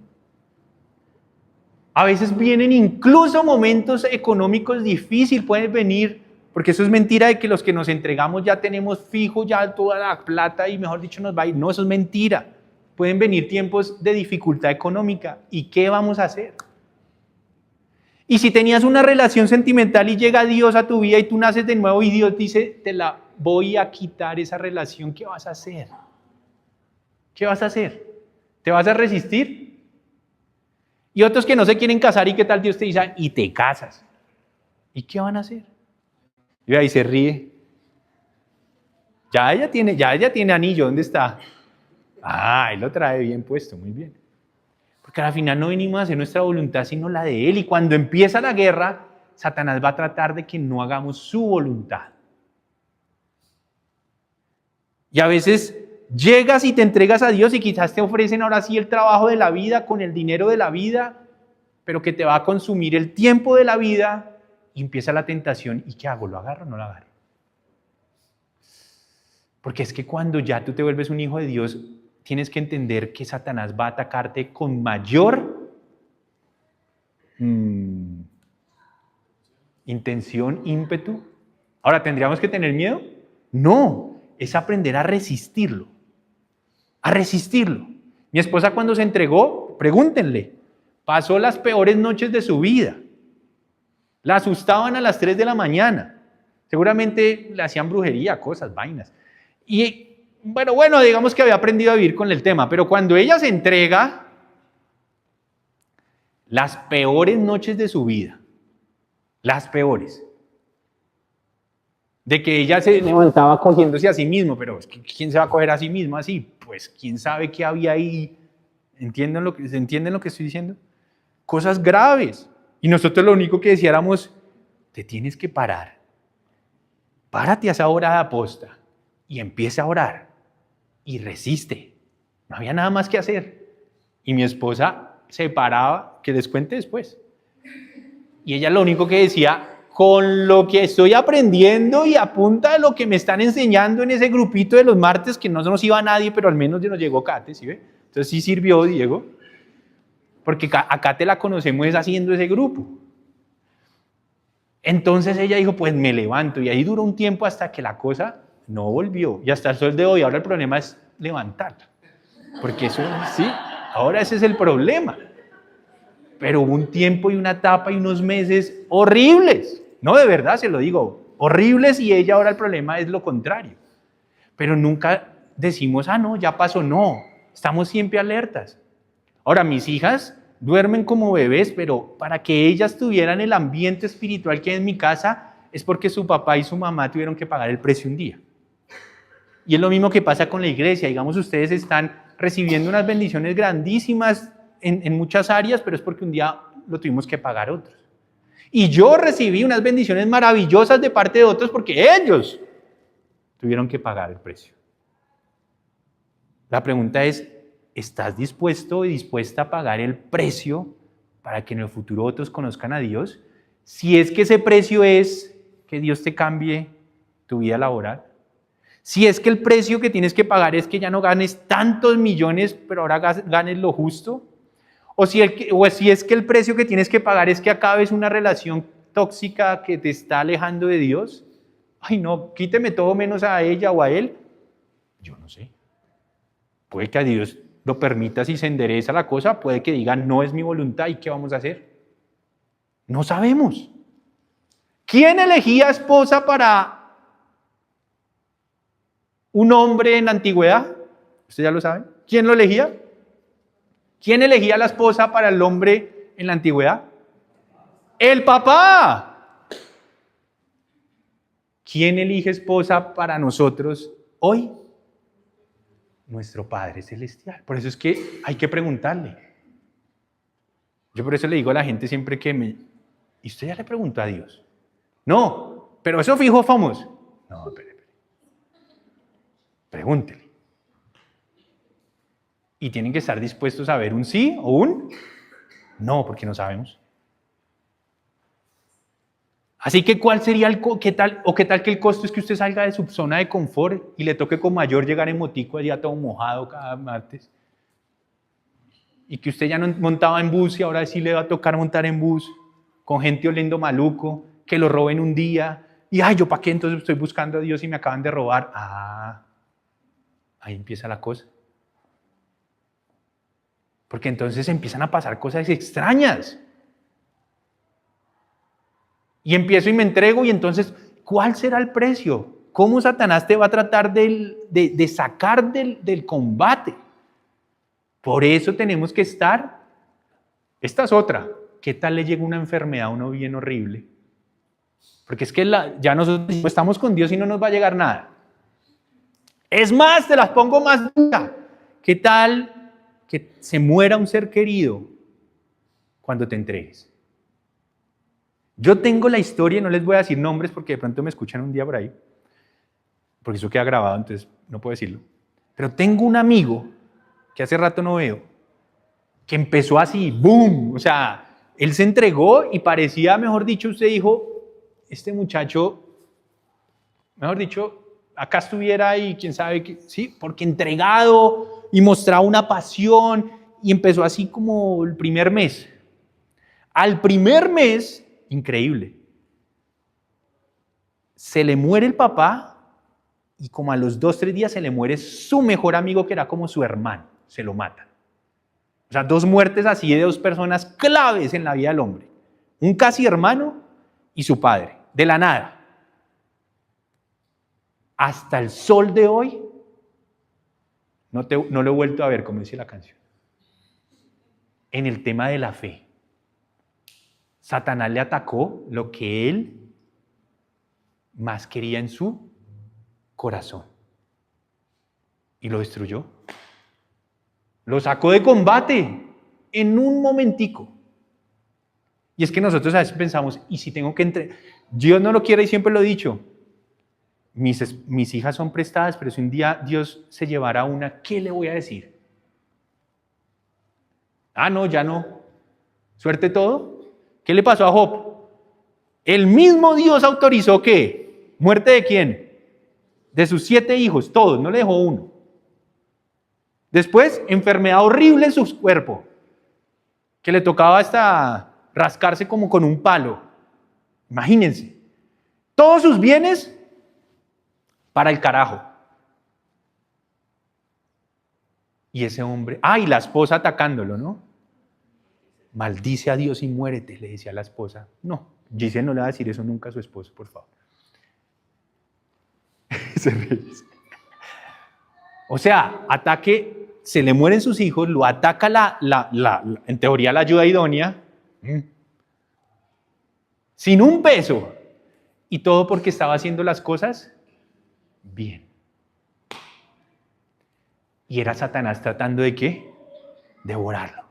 A veces vienen incluso momentos económicos difíciles, pueden venir, porque eso es mentira de que los que nos entregamos ya tenemos fijo ya toda la plata y mejor dicho nos va a ir. No, eso es mentira. Pueden venir tiempos de dificultad económica. ¿Y qué vamos a hacer? Y si tenías una relación sentimental y llega Dios a tu vida y tú naces de nuevo y Dios dice, te la voy a quitar esa relación, ¿qué vas a hacer? ¿Qué vas a hacer? ¿Te vas a resistir? Y otros que no se quieren casar y qué tal Dios te dice, y te casas. ¿Y qué van a hacer? Y ahí se ríe. Ya ella tiene anillo, ¿dónde está? Ah, él lo trae bien puesto, muy bien. Porque al final no venimos a hacer nuestra voluntad, sino la de Él. Y cuando empieza la guerra, Satanás va a tratar de que no hagamos su voluntad. Y a veces llegas y te entregas a Dios y quizás te ofrecen ahora sí el trabajo de la vida con el dinero de la vida, pero que te va a consumir el tiempo de la vida y empieza la tentación. ¿Y qué hago? ¿Lo agarro o no lo agarro? Porque es que cuando ya tú te vuelves un hijo de Dios, tienes que entender que Satanás va a atacarte con mayor Intención, ímpetu. Ahora, ¿tendríamos que tener miedo? No, es aprender a resistirlo. A resistirlo. Mi esposa cuando se entregó, pregúntenle, pasó las peores noches de su vida. La asustaban a las 3 de la mañana. Seguramente le hacían brujería, cosas, vainas. Y bueno, digamos que había aprendido a vivir con el tema, pero cuando ella se entrega, las peores noches de su vida, las peores, de que ella se levantaba cogiéndose a sí mismo, pero es que ¿quién se va a coger a sí mismo así? Pues quién sabe qué había ahí. ¿Entienden lo que estoy diciendo? Cosas graves. Y nosotros lo único que decíamos, te tienes que parar. Párate a esa hora de aposta y empieza a orar y resiste. No había nada más que hacer. Y mi esposa se paraba, que les cuente después. Y ella lo único que decía, con lo que estoy aprendiendo y a punta de lo que me están enseñando en ese grupito de los martes, que no nos iba nadie, pero al menos ya nos llegó Kate, ¿sí ve? Entonces sí sirvió, Diego, porque a Kate la conocemos es haciendo ese grupo. Entonces ella dijo, pues me levanto, y ahí duró un tiempo hasta que la cosa no volvió, y hasta el sol de hoy. Ahora el problema es levantarla, porque eso, sí, ahora ese es el problema. Pero hubo un tiempo y una etapa y unos meses horribles, no, de verdad se lo digo, horribles, y ella ahora el problema es lo contrario. Pero nunca decimos, no, ya pasó, no, estamos siempre alertas. Ahora, mis hijas duermen como bebés, pero para que ellas tuvieran el ambiente espiritual que hay en mi casa es porque su papá y su mamá tuvieron que pagar el precio un día. Y es lo mismo que pasa con la iglesia. Digamos, ustedes están recibiendo unas bendiciones grandísimas en muchas áreas, pero es porque un día lo tuvimos que pagar otros. Y yo recibí unas bendiciones maravillosas de parte de otros porque ellos tuvieron que pagar el precio. La pregunta es, ¿estás dispuesto y dispuesta a pagar el precio para que en el futuro otros conozcan a Dios? Si es que ese precio es que Dios te cambie tu vida laboral. Si es que el precio que tienes que pagar es que ya no ganes tantos millones, pero ahora ganes lo justo. O si es que el precio que tienes que pagar es que acabes una relación tóxica que te está alejando de Dios. Ay, no, quíteme todo menos a ella o a él. Yo no sé. Puede que a Dios lo permita si se endereza la cosa, puede que diga, no es mi voluntad, ¿y qué vamos a hacer? No sabemos. ¿Quién elegía esposa para un hombre en la antigüedad? ¿Usted ya lo sabe? ¿Quién lo elegía? ¿Quién elegía la esposa para el hombre en la antigüedad? ¡El papá! ¿Quién elige esposa para nosotros hoy? Nuestro Padre Celestial. Por eso es que hay que preguntarle. Yo por eso le digo a la gente siempre ¿y usted ya le preguntó a Dios? No, pero eso fijo famoso. No, espere. Pregúntele. Y tienen que estar dispuestos a ver un sí o un no, porque no sabemos. Así que ¿cuál sería qué tal que el costo es que usted salga de su zona de confort y le toque con mayor llegar en motico allá todo mojado cada martes? Y que usted ya no montaba en bus y ahora sí le va a tocar montar en bus con gente oliendo maluco, que lo roben un día. Y ¿yo para qué entonces estoy buscando a Dios y me acaban de robar? Ahí empieza la cosa. Porque entonces empiezan a pasar cosas extrañas. Y empiezo y me entrego, y entonces, ¿cuál será el precio? ¿Cómo Satanás te va a tratar de sacar del combate? Por eso tenemos que estar. Esta es otra. ¿Qué tal le llega una enfermedad a uno bien horrible? Porque es que ya nosotros estamos con Dios y no nos va a llegar nada. Es más, te las pongo más dura. ¿Qué tal que se muera un ser querido cuando te entregues? Yo tengo la historia, no les voy a decir nombres porque de pronto me escuchan un día por ahí, porque eso queda grabado, entonces no puedo decirlo. Pero tengo un amigo que hace rato no veo, que empezó así, ¡boom! O sea, él se entregó y parecía, mejor dicho, usted dijo, este muchacho, mejor dicho, acá estuviera y quién sabe qué, sí, porque entregado y mostraba una pasión y empezó así como el primer mes. Al primer mes, increíble, se le muere el papá y como a los 2, 3 días se le muere su mejor amigo que era como su hermano, se lo matan. O sea, 2 muertes así de 2 personas claves en la vida del hombre. Un casi hermano y su padre, de la nada. Hasta el sol de hoy, no lo he vuelto a ver, como dice la canción. En el tema de la fe. Satanás le atacó lo que él más quería en su corazón. Y lo destruyó. Lo sacó de combate en un momentico. Y es que nosotros a veces pensamos, ¿y si tengo que entrar? Dios no lo quiere y siempre lo he dicho. Mis hijas son prestadas, pero si un día Dios se llevara una, ¿qué le voy a decir? Ah, no, ya no. Suerte todo. ¿Qué le pasó a Job? El mismo Dios autorizó ¿qué? ¿Muerte de quién? De sus 7 hijos, todos, no le dejó uno. Después, enfermedad horrible en su cuerpo, que le tocaba hasta rascarse como con un palo. Imagínense. Todos sus bienes para el carajo. Y ese hombre, y la esposa atacándolo, ¿no? Maldice a Dios y muérete, le decía a la esposa. No, Giselle no le va a decir eso nunca a su esposo, por favor. Se ríe. O sea, ataque, se le mueren sus hijos, lo ataca en teoría la ayuda idónea, sin un peso, y todo porque estaba haciendo las cosas bien. Y era Satanás tratando de ¿qué? Devorarlo.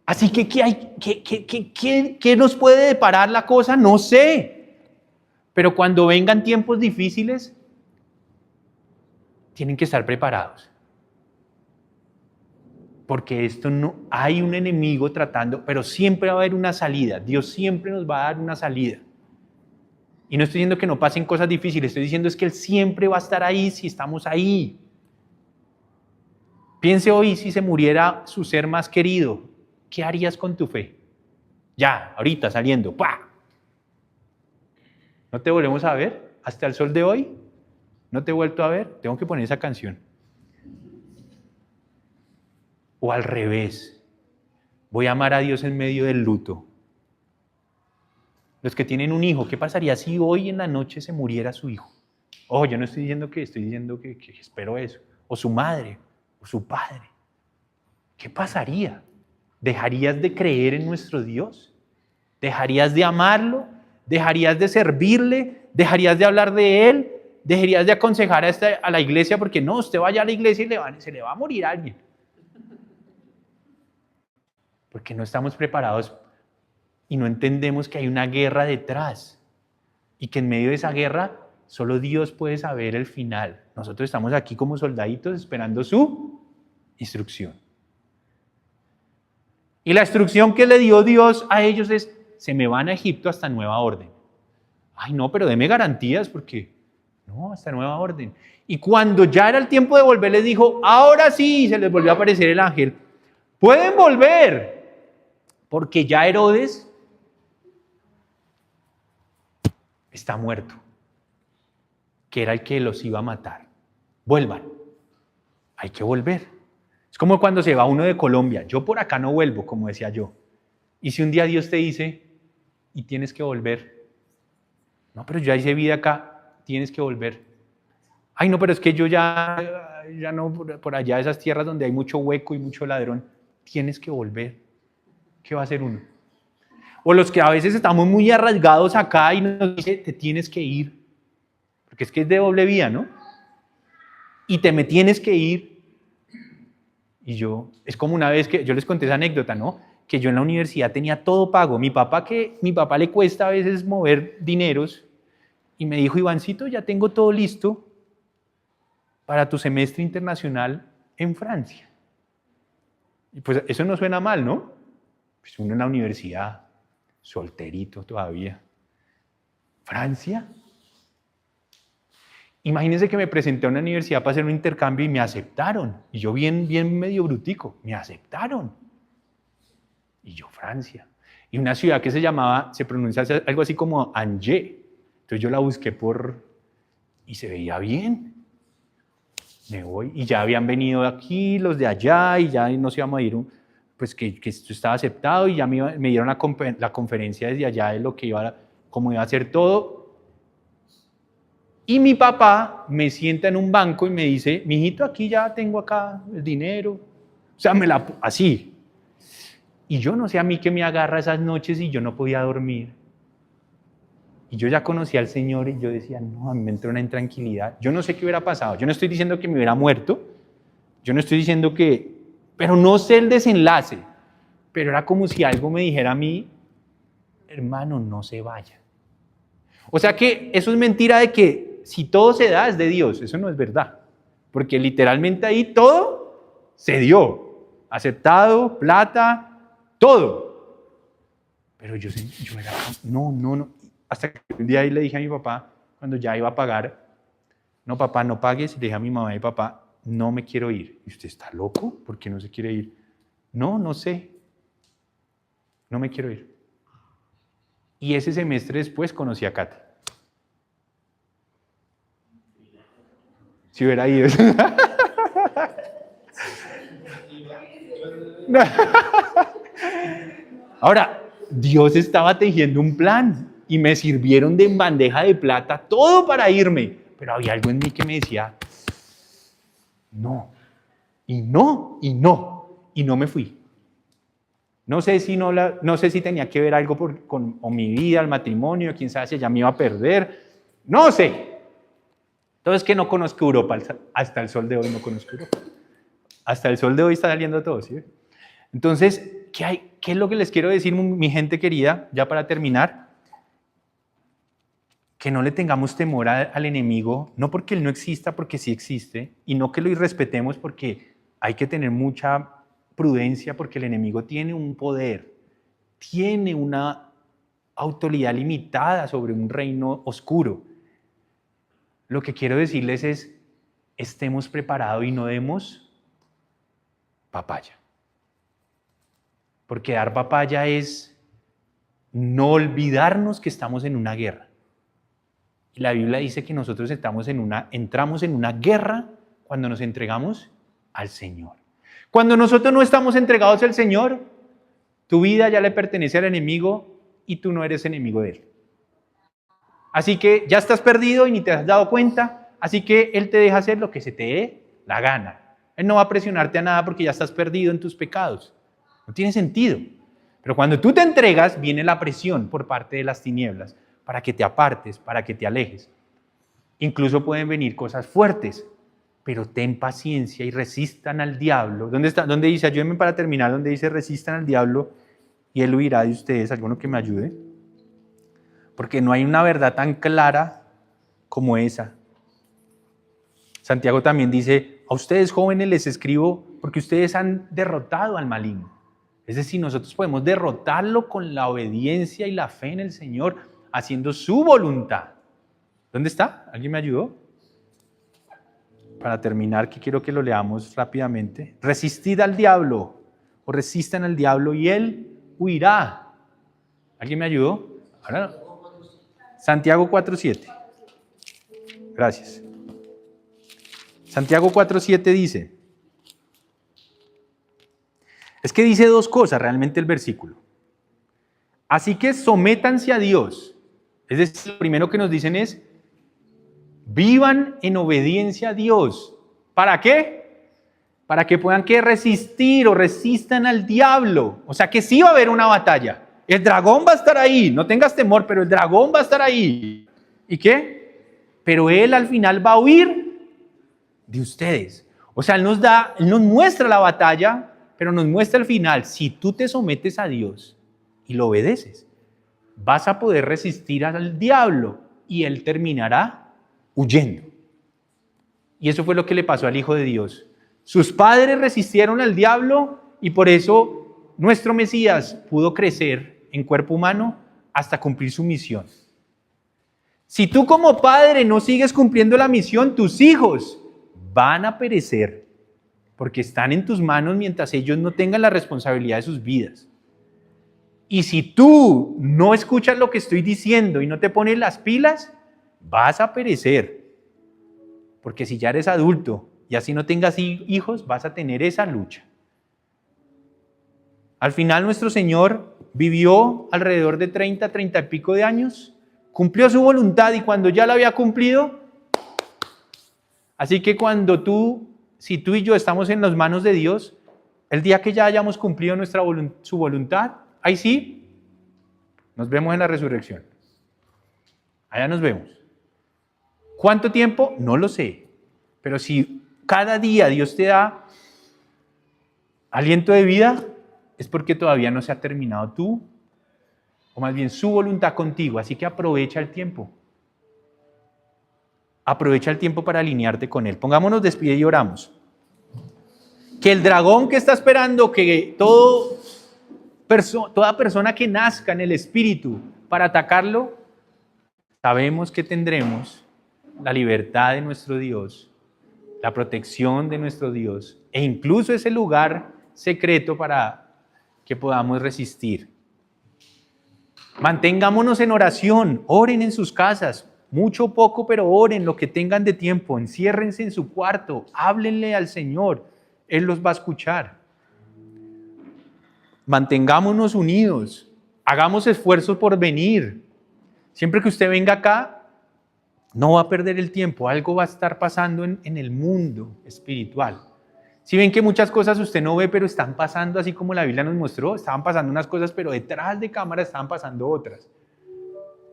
Así que ¿qué nos puede deparar la cosa? No sé. Pero cuando vengan tiempos difíciles, tienen que estar preparados. Porque esto no, hay un enemigo tratando, pero siempre va a haber una salida. Dios siempre nos va a dar una salida. Y no estoy diciendo que no pasen cosas difíciles, estoy diciendo es que Él siempre va a estar ahí si estamos ahí. Piense hoy si se muriera su ser más querido, ¿qué harías con tu fe? Ya, ahorita saliendo, ¡pah! ¿No te volvemos a ver hasta el sol de hoy? ¿No te he vuelto a ver? Tengo que poner esa canción. O al revés, voy a amar a Dios en medio del luto. Los que tienen un hijo, ¿qué pasaría si hoy en la noche se muriera su hijo? Yo no estoy diciendo que espero eso. O su madre, o su padre. ¿Qué pasaría? ¿Dejarías de creer en nuestro Dios? ¿Dejarías de amarlo? ¿Dejarías de servirle? ¿Dejarías de hablar de Él? ¿Dejarías de aconsejar a la iglesia? Porque no, usted vaya a la iglesia y se le va a morir a alguien. Porque no estamos preparados y no entendemos que hay una guerra detrás y que en medio de esa guerra solo Dios puede saber el final. Nosotros estamos aquí como soldaditos esperando su instrucción. Y la instrucción que le dio Dios a ellos es, se me van a Egipto hasta nueva orden. Ay, no, pero deme garantías porque, no, hasta nueva orden. Y cuando ya era el tiempo de volver, les dijo, ahora sí, se les volvió a aparecer el ángel. Pueden volver, porque ya Herodes está muerto, que era el que los iba a matar. Vuelvan, hay que volver. Es como cuando se va uno de Colombia, yo por acá no vuelvo, como decía yo. Y si un día Dios te dice, y tienes que volver, no, pero yo ya hice vida acá, tienes que volver. Ay, no, pero es que yo ya no, por allá esas tierras donde hay mucho hueco y mucho ladrón, tienes que volver. ¿Qué va a hacer uno? O los que a veces estamos muy arraigados acá y nos dice, te tienes que ir. Porque es que es de doble vía, ¿no? Y me tienes que ir. Y es como una vez que yo les conté esa anécdota, ¿no? Que yo en la universidad tenía todo pago. Mi papá le cuesta a veces mover dineros. Y me dijo, Ivancito, ya tengo todo listo para tu semestre internacional en Francia. Y pues eso no suena mal, ¿no? Pues uno en la universidad, solterito todavía. ¿Francia? Imagínense que me presenté a una universidad para hacer un intercambio y me aceptaron. Y yo bien medio brutico, me aceptaron. Y yo, Francia. Y una ciudad que se pronuncia algo así como Angers. Entonces yo la busqué y se veía bien. Me voy, y ya habían venido aquí los de allá, y ya nos íbamos a ir, pues que esto estaba aceptado, y ya me dieron la conferencia desde allá de cómo iba a ser todo. Y mi papá me sienta en un banco y me dice, mijito, aquí ya tengo acá el dinero. O sea, así. Y yo no sé a mí qué me agarra esas noches y yo no podía dormir. Y yo ya conocía al Señor y yo decía, no, a mí me entró una intranquilidad. Yo no sé qué hubiera pasado. Yo no estoy diciendo que me hubiera muerto. Yo no estoy diciendo pero no sé el desenlace. Pero era como si algo me dijera a mí, hermano, no se vaya. O sea que eso es mentira de que si todo se da es de Dios. Eso no es verdad. Porque literalmente ahí todo se dio. Aceptado, plata, todo. Pero yo era, no. Hasta que un día ahí le dije a mi papá, cuando ya iba a pagar, no, papá, no pagues. Le dije a mi mamá y papá, no me quiero ir. ¿Y usted está loco? ¿Por qué no se quiere ir? No sé. No me quiero ir. Y ese semestre después conocí a Kate. Si hubiera ido. Ahora, Dios estaba tejiendo un plan. Y me sirvieron de bandeja de plata todo para irme. Pero había algo en mí que me decía, no, y no. Y no me fui. No sé si tenía que ver algo con mi vida, el matrimonio, quién sabe si ya me iba a perder. No sé. Entonces que no conozco Europa. Hasta el sol de hoy no conozco Europa. Hasta el sol de hoy está saliendo todo, ¿sí? Entonces, ¿qué es lo que les quiero decir, mi gente querida? Ya para terminar. Que no le tengamos temor al enemigo, no porque él no exista, porque sí existe, y no que lo irrespetemos porque hay que tener mucha prudencia, porque el enemigo tiene un poder, tiene una autoridad limitada sobre un reino oscuro. Lo que quiero decirles es, estemos preparados y no demos papaya. Porque dar papaya es no olvidarnos que estamos en una guerra. La Biblia dice que nosotros entramos en una guerra cuando nos entregamos al Señor. Cuando nosotros no estamos entregados al Señor, tu vida ya le pertenece al enemigo y tú no eres enemigo de él. Así que ya estás perdido y ni te has dado cuenta, así que él te deja hacer lo que se te dé la gana. Él no va a presionarte a nada porque ya estás perdido en tus pecados. No tiene sentido. Pero cuando tú te entregas, viene la presión por parte de las tinieblas, para que te apartes, para que te alejes. Incluso pueden venir cosas fuertes, pero ten paciencia y resistan al diablo. ¿Dónde dice? Ayúdenme para terminar, donde dice resistan al diablo y él huirá de ustedes. ¿Alguno que me ayude? Porque no hay una verdad tan clara como esa. Santiago también dice, a ustedes jóvenes les escribo porque ustedes han derrotado al maligno. Es decir, nosotros podemos derrotarlo con la obediencia y la fe en el Señor, haciendo su voluntad. ¿Dónde está? ¿Alguien me ayudó? Para terminar, que quiero que lo leamos rápidamente. Resistid al diablo, o resistan al diablo y él huirá. ¿Alguien me ayudó? Ahora no. Santiago 4:7. Gracias. Santiago 4:7 dice, es que dice dos cosas realmente el versículo. Así que sométanse a Dios. Es decir, lo primero que nos dicen es, vivan en obediencia a Dios. ¿Para qué? Para que puedan resistir o resistan al diablo. O sea que sí va a haber una batalla. El dragón va a estar ahí. No tengas temor, pero el dragón va a estar ahí. ¿Y qué? Pero él al final va a huir de ustedes. O sea, él nos muestra la batalla, pero nos muestra el final. Si tú te sometes a Dios y lo obedeces, vas a poder resistir al diablo y él terminará huyendo. Y eso fue lo que le pasó al Hijo de Dios. Sus padres resistieron al diablo y por eso nuestro Mesías pudo crecer en cuerpo humano hasta cumplir su misión. Si tú como padre no sigues cumpliendo la misión, tus hijos van a perecer porque están en tus manos mientras ellos no tengan la responsabilidad de sus vidas. Y si tú no escuchas lo que estoy diciendo y no te pones las pilas, vas a perecer. Porque si ya eres adulto y así no tengas hijos, vas a tener esa lucha. Al final nuestro Señor vivió alrededor de 30 y pico de años, cumplió su voluntad y cuando ya la había cumplido, así que si tú y yo estamos en las manos de Dios, el día que ya hayamos cumplido su voluntad, ahí sí, nos vemos en la resurrección. Allá nos vemos. ¿Cuánto tiempo? No lo sé. Pero si cada día Dios te da aliento de vida, es porque todavía no se ha terminado o más bien su voluntad contigo. Así que aprovecha el tiempo. Aprovecha el tiempo para alinearte con Él. Pongámonos de pie y oramos. Que el dragón que está esperando que toda persona que nazca en el Espíritu para atacarlo, sabemos que tendremos la libertad de nuestro Dios, la protección de nuestro Dios e incluso ese lugar secreto para que podamos resistir. Mantengámonos en oración, oren en sus casas, mucho o poco, pero oren lo que tengan de tiempo, enciérrense en su cuarto, háblenle al Señor, Él los va a escuchar. Mantengámonos unidos, hagamos esfuerzos por venir. Siempre que usted venga acá, no va a perder el tiempo, algo va a estar pasando en el mundo espiritual. Si ven que muchas cosas usted no ve, pero están pasando así como la Biblia nos mostró, estaban pasando unas cosas, pero detrás de cámara estaban pasando otras.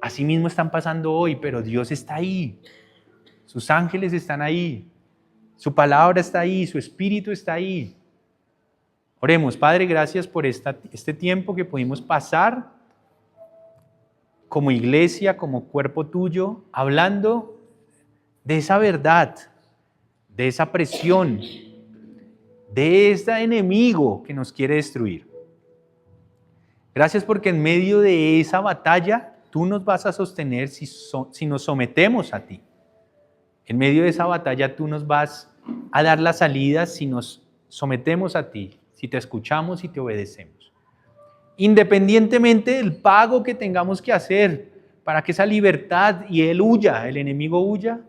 Así mismo están pasando hoy, pero Dios está ahí, sus ángeles están ahí, su palabra está ahí, su espíritu está ahí. Oremos, Padre, gracias por este tiempo que pudimos pasar como iglesia, como cuerpo tuyo, hablando de esa verdad, de esa presión, de este enemigo que nos quiere destruir. Gracias porque en medio de esa batalla tú nos vas a sostener si nos sometemos a ti. En medio de esa batalla tú nos vas a dar la salida si nos sometemos a ti, si te escuchamos y te obedecemos. Independientemente del pago que tengamos que hacer para que esa libertad y él huya, el enemigo huya,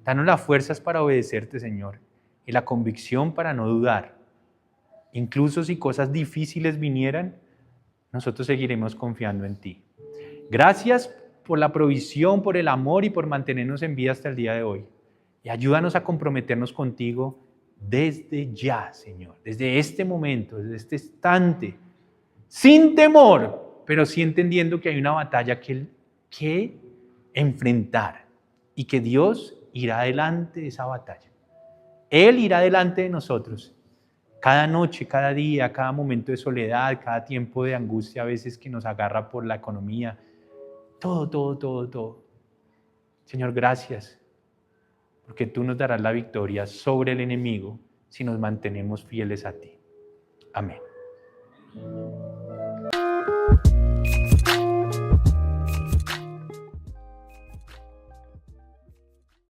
danos las fuerzas para obedecerte, Señor, y la convicción para no dudar. Incluso si cosas difíciles vinieran, nosotros seguiremos confiando en ti. Gracias por la provisión, por el amor y por mantenernos en vida hasta el día de hoy. Y ayúdanos a comprometernos contigo desde ya, Señor, desde este momento, desde este instante, sin temor, pero sí entendiendo que hay una batalla que enfrentar y que Dios irá adelante de esa batalla. Él irá delante de nosotros. Cada noche, cada día, cada momento de soledad, cada tiempo de angustia a veces que nos agarra por la economía. Todo. Señor, gracias. Porque tú nos darás la victoria sobre el enemigo si nos mantenemos fieles a ti. Amén.